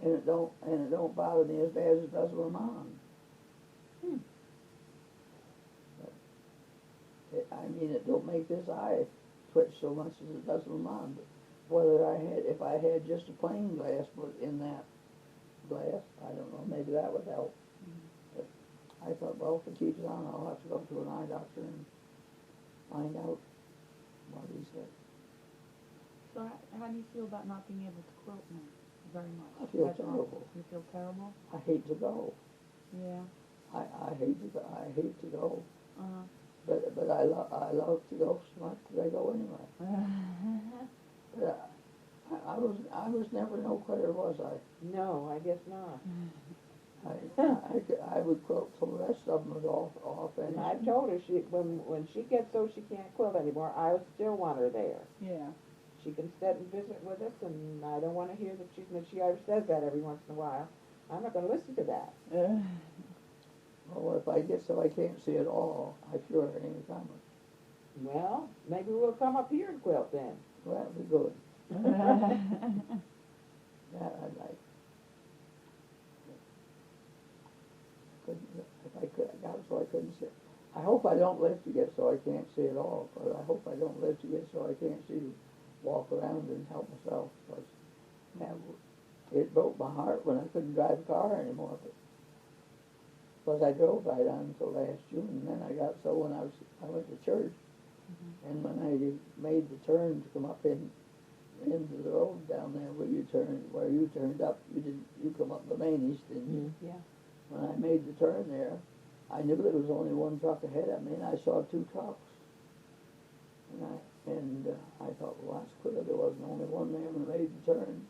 and it don't bother me as bad as it does when I'm on. But it don't make this eye twitch so much as it does when I'm on. But if I had just a plain glass put in that glass, I don't know, maybe that would help. But I thought, well, if it keeps on, I'll have to go to an eye doctor and find out. what he said. So how do you feel about not being able to quilt now? Very much. I feel That's terrible. awful. You feel terrible? I hate to go. Yeah. I hate to go. I hate to go. Uh-huh. But I love to go so much that I go anyway. But I was never no quitter, was I? No, I guess not. I would quilt till the rest of them was off And finished. I've told her when she gets so she can't quilt anymore, I still want her there. Yeah. She can sit and visit with us, and I don't want to hear that she always says that every once in a while. I'm not going to listen to that. Well, if I get so I can't see it all, I sure ain't coming. Well, maybe we'll come up here and quilt then. Well, that'd be good. That I'd like. If I could, I got it so I couldn't see. I hope I don't live to get so I can't see it all. But I hope I don't live to get so I can't see, walk around and help myself. Because it broke my heart when I couldn't drive a car anymore. Because I drove right on until last June, and then I got so when I went to church, and when I made the turn to come up into the road down there where you turned up, you come up the main east, didn't you? Yeah. When I made the turn there, I knew there was only one truck ahead of me, and I saw two trucks. And I thought, well, that's queer. There wasn't only one there when I made the turn.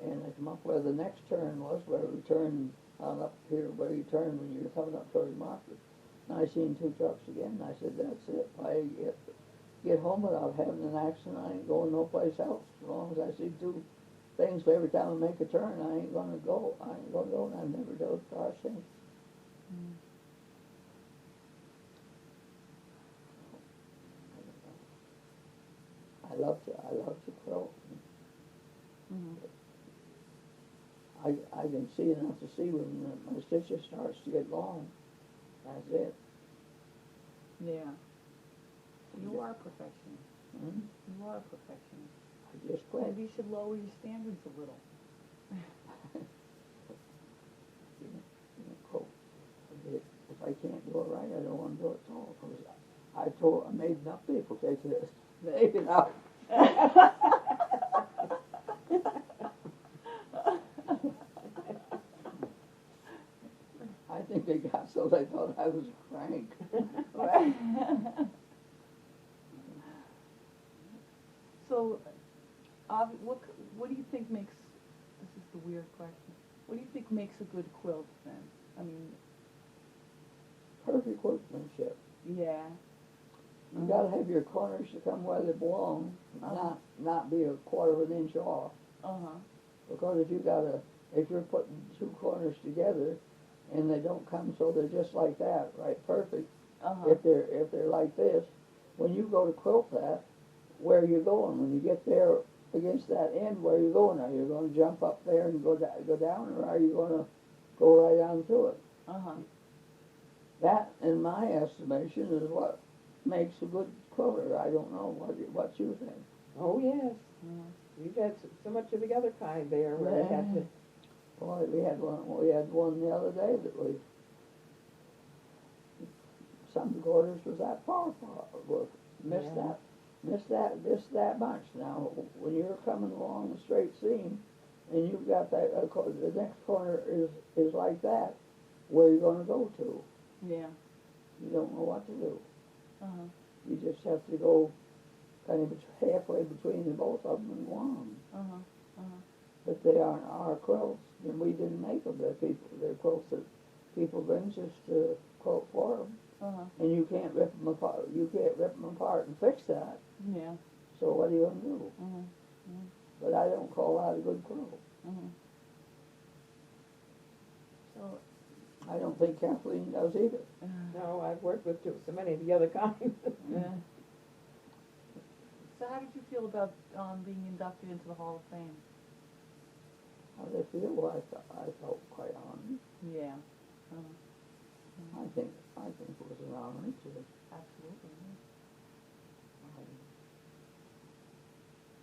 And I come up where the next turn was, where we turned on up here, where you turn when you're coming up toward the market. And I seen two trucks again, and I said, that's it. If I get home without having an accident, I ain't going no place else. As long as I see two things every time I make a turn, I ain't gonna go. I ain't gonna go, and I've never drove a car since. I love to quilt. I can see enough to see when my stitches starts to get long. That's it. Yeah. You are a perfectionist. Hmm? You are a perfectionist. I just quit. Maybe you should lower your standards a little. If I can't do it right, I don't want to do it at all. Because I made enough people take it out. I think they got so they thought I was a crank. So, what do you think makes, this is the weird question, what do you think makes a good quilt then? I mean, Perfect workmanship. yeah. You gotta have your corners to come where they belong, not be a quarter of an inch off. Uh-huh. Because if you're putting two corners together and they don't come so they're just like that, right, perfect. Uh-huh. If they're like this, when you go to quilt that, where are you going? When you get there against that end, where are you going? Are you going to jump up there and go down, or are you going to go right on through it? Uh-huh. That, in my estimation, is what makes a good quilter. I don't know what you think. Oh, yes. We've had so much of the other kind there where they had to... Boy, we had one the other day that some quarters was that far, missed that much. Now, when you're coming along the straight seam, and you've got that, the next corner is like that, where you going to go to? Yeah. You don't know what to do. Uh-huh. You just have to go kind of halfway between the both of them and one of them. Uh-huh. Uh-huh. But they aren't our quilts, and we didn't make them. They're quilts that people bring us to quilt for them. Uh-huh. And you can't rip them apart. You can't rip them apart and fix that. Yeah. So what are you going to do? Uh-huh. But I don't call that a good quilt. Uh-huh. So, I don't think Kathleen does either. No, I've worked with so many of the other kinds. yeah. So how did you feel about being inducted into the Hall of Fame? How they feel? Well, I felt quite honored. Yeah. I think it was an honor too. Absolutely. I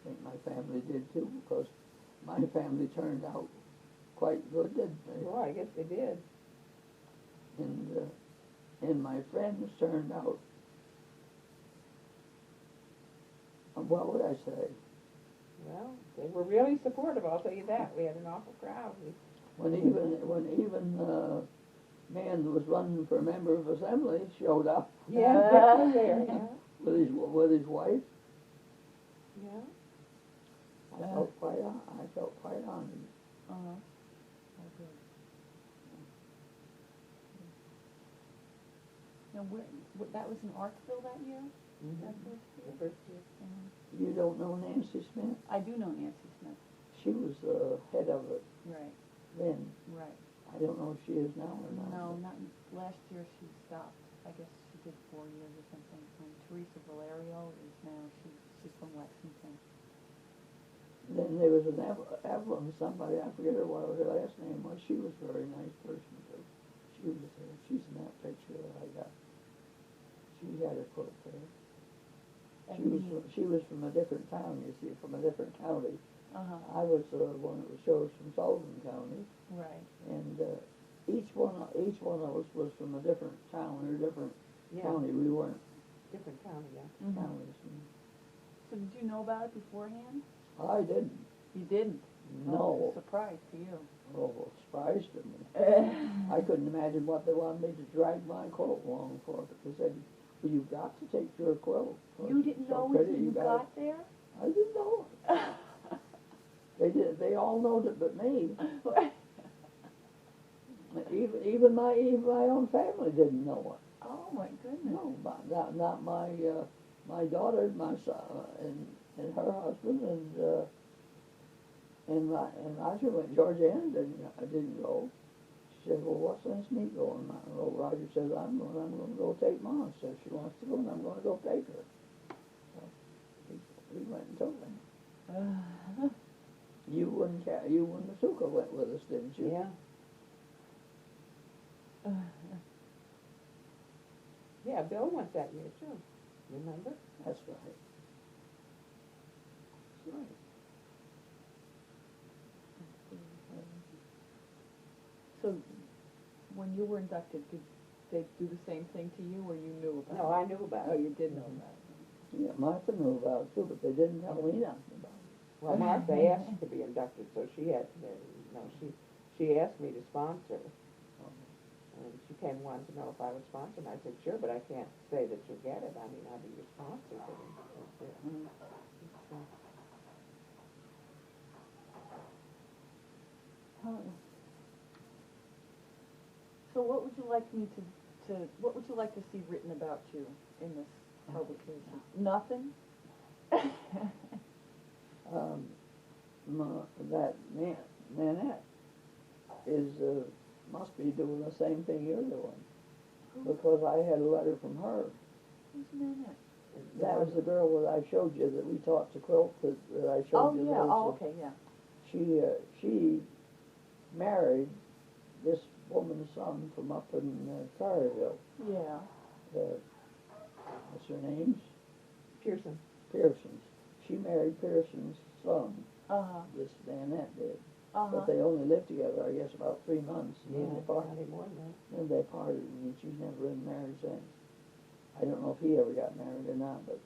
think my family did too, because my family turned out quite good, didn't they? Well, I guess they did. And my friends turned out what would I say? Well, they were really supportive, I'll tell you that. We had an awful crowd. When even man that was running for a member of assembly showed up Yeah, Dick was there, yeah. with his wife. Yeah. I felt quite honored. Uh-huh. Now, that was in Arkville that year? That first year? The first year. You don't know Nancy Smith? I do know Nancy Smith. She was head of it Right, then. right. I don't know if she is now or not. No, not, last year she stopped. I guess she did 4 years or something. And Teresa Valerio is now, she's from Lexington. Then there was an Evelyn, somebody, I forget what her last name was. She was a very nice person too. She was there. She's in that picture that I got. She had her foot there. She was from a different town, you see, from a different county. Uh-huh. I was one that was shows from Sullivan County, Right. and each one of us was from a different town or different county. We weren't Different county, yeah. counties. So did you know about it beforehand? I didn't. You didn't? No. Oh, surprise to you. Oh, surprised to me. I couldn't imagine what they wanted me to drag my quilt along for, but they said, well, you've got to take your quilt. You didn't know until you got there? I didn't know it. They did. They all knowed it, but me. Even my own family didn't know it. Oh my goodness. No, not my daughter, my son, and her husband, and Roger went. Georgiana didn't go. She said, well, what's this me going? Well, Roger says, I'm going to go take Mom. Says she wants to go, and I'm going to go take her. So he went and took her. You and Masuka went with us, didn't you? Yeah. Yeah, Bill went that year too. Remember? That's right. That's right. So when you were inducted, did they do the same thing to you, or you knew about it? No, I knew about Oh, it. you did know about it. Yeah, Martha knew about it too, but they didn't tell me nothing about it. Well, Martha asked to be inducted, so she had to, she asked me to sponsor. And she came and wanted to know if I would sponsor, and I said, sure, but I can't say that you'll get it. I mean, I'll be your sponsor. So what would you like me what would you like to see written about you in this publication? Nothing? That Nanette must be doing the same thing you're doing, because I had a letter from her. Who's Nanette? That was the girl that I showed you that we taught to quilt, that I showed you. Oh, yeah, oh, okay, yeah. She married this woman's son from up in Carterville. Yeah. What's her name? Pearson. Pearson's. She married Pearson's son. Uh-huh. This Nanette did. Uh-huh. But they only lived together, I guess, about 3 months. And then they parted. Probably more than that. Then they parted, and she's never been married since. I don't know if he ever got married or not, but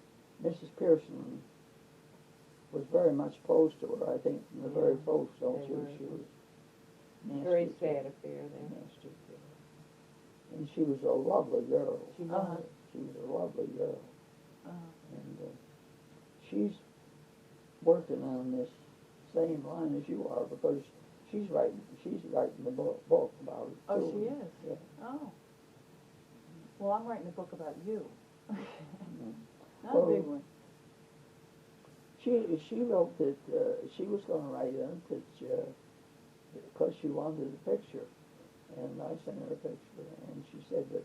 Mrs. Pearson was very much opposed to her, I think, from the very first, don't They you? were. She was nasty. Very sad affair there. Nasty girl. And she was a lovely girl. She was. Uh-huh. She was a lovely girl. Uh-huh. And she's working on this same line as you are, because she's writing the book about it. Oh, too. she is? Yeah. Oh. Well, I'm writing a book about you. Not Well, a big one. She wrote that she was going to write in it because she wanted a picture, and I sent her a picture, and she said that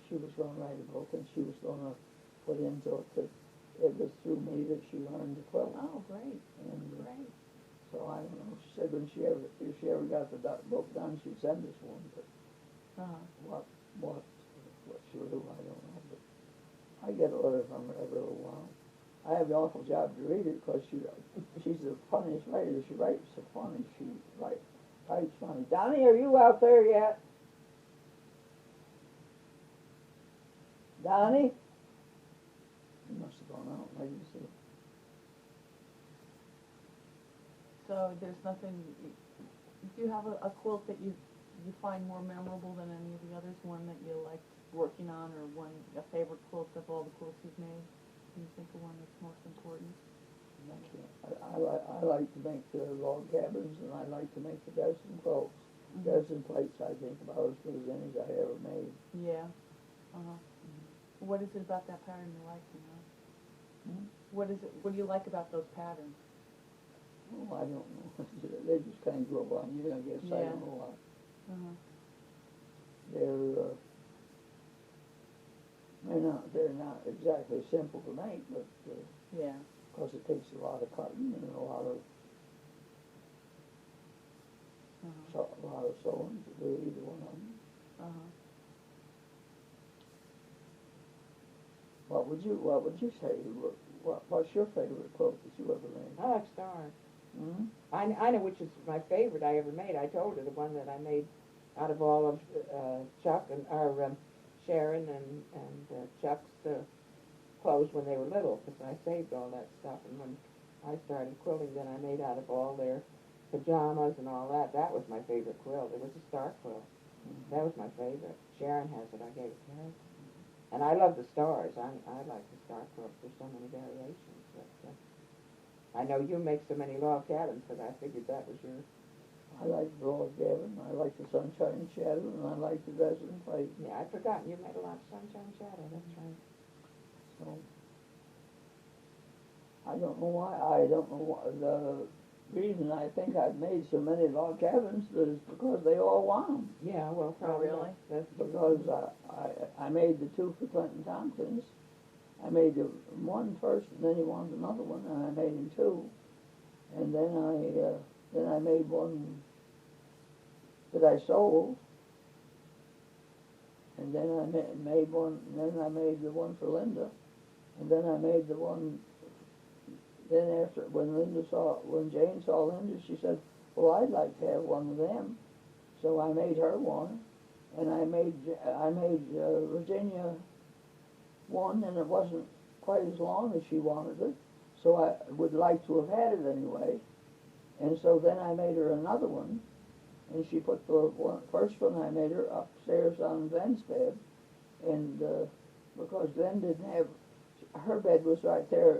she was going to write a book, and she was going to put into it that it was through me that she learned to quilt. Oh, great. And Great. so I don't know. She said if she ever got the book done, she'd send us one. But Uh-huh. what she'll do, I don't know. But I get a letter from her every little while. I have the awful job to read it because she's the funniest writer. She writes so funny. She writes funny. Donnie, are you out there yet? Donnie? He must have gone out. I didn't see him. So there's nothing, do you have a quilt that you find more memorable than any of the others? One that you liked working on, or a favorite quilt of all the quilts you've made? Can you think of one that's most important? I like to make the log cabins, and I like to make the dozen quilts. Dozen plates, I think, about as good as any I ever made. Yeah. What is it about that pattern you like, you know? What do you like about those patterns? Oh, I don't know. They just kind of grow on you, I guess. I don't know what. They're not exactly simple to make, but because it takes a lot of cutting and a lot of sewing to do either one of them. What would you say? What's your favorite quilt that you ever made? I like stars. I know which is my favorite I ever made. I told her the one that I made out of all of Chuck and Sharon and Chuck's clothes when they were little, because I saved all that stuff. And when I started quilting, then I made out of all their pajamas and all that. That was my favorite quilt. It was a star quilt. That was my favorite. Sharon has it. I gave it to her. And I love the stars. I like the star quilts. There's so many variations. But I know you make so many log cabins, but I figured that was your... I like the log cabin. I like the sunshine shadow, and I like the resin plate. Yeah, I'd forgotten you made a lot of sunshine shadow. That's right. So I don't know why. I don't know why. The reason I think I've made so many log cabins is because they all want them. Yeah, well, probably. Really? That's because I made the two for Clinton Tompkins. I made one first, and then he wanted another one, and I made him two. And then I made one that I sold. And then I made one. And then I made the one for Linda. And then I made the one. Then after, when Jane saw Linda, she said, "Well, I'd like to have one of them." So I made her one, and I made Virginia one, and it wasn't quite as long as she wanted it. So I would like to have had it anyway. And so then I made her another one, and she put the first one I made her upstairs on Glen's bed, and because Glen didn't have, her bed was right there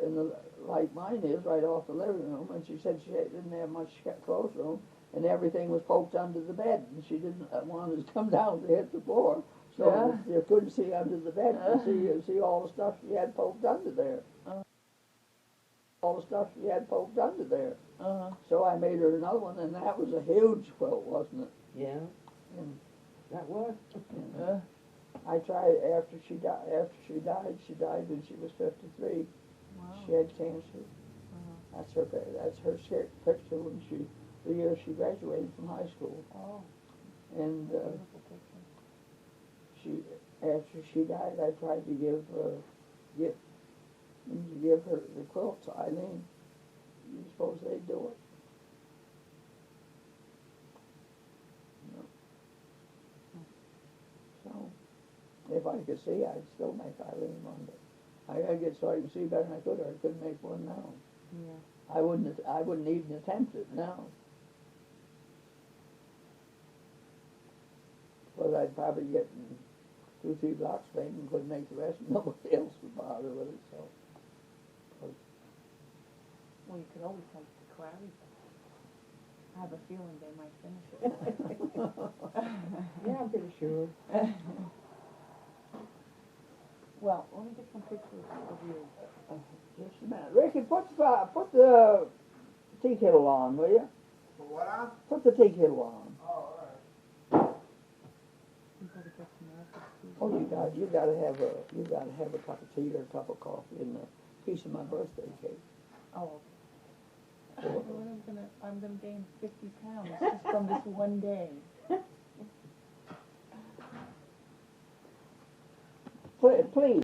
like mine is, right off the living room, and she said she didn't have much clothes room, and everything was poked under the bed, and she didn't want us to come down to hit the floor, so you couldn't see under the bed, and see all the stuff she had poked under there. All the stuff she had poked under there. So I made her another one, and that was a huge quilt, wasn't it? Yeah. And that was. I tried after she died. She died when she was 53. Wow. She had cancer. That's her picture when the year she graduated from high school. Oh. And after she died, I tried to give her the quilt to Eileen. You suppose they'd do it? No. So, if I could see, I'd still make Eileen one, but I gotta get so I can see better than I could, or I couldn't make one now. Yeah. I wouldn't even attempt it now. But I'd probably get 2-3 blocks made and couldn't make the rest, and nobody else would bother with it, so. Well, you could always take the Clary. I have a feeling they might finish it. Yeah, I'm pretty sure. Well, let me get some pictures of you. Just a minute. Ricky, put the tea kettle on, will you? Put what on? Put the tea kettle on. Oh, all right. You gotta get some records too. Oh, you gotta have a cup of tea or a cup of coffee and a piece of my birthday cake. Oh. I'm gonna gain 50 pounds just from this one day.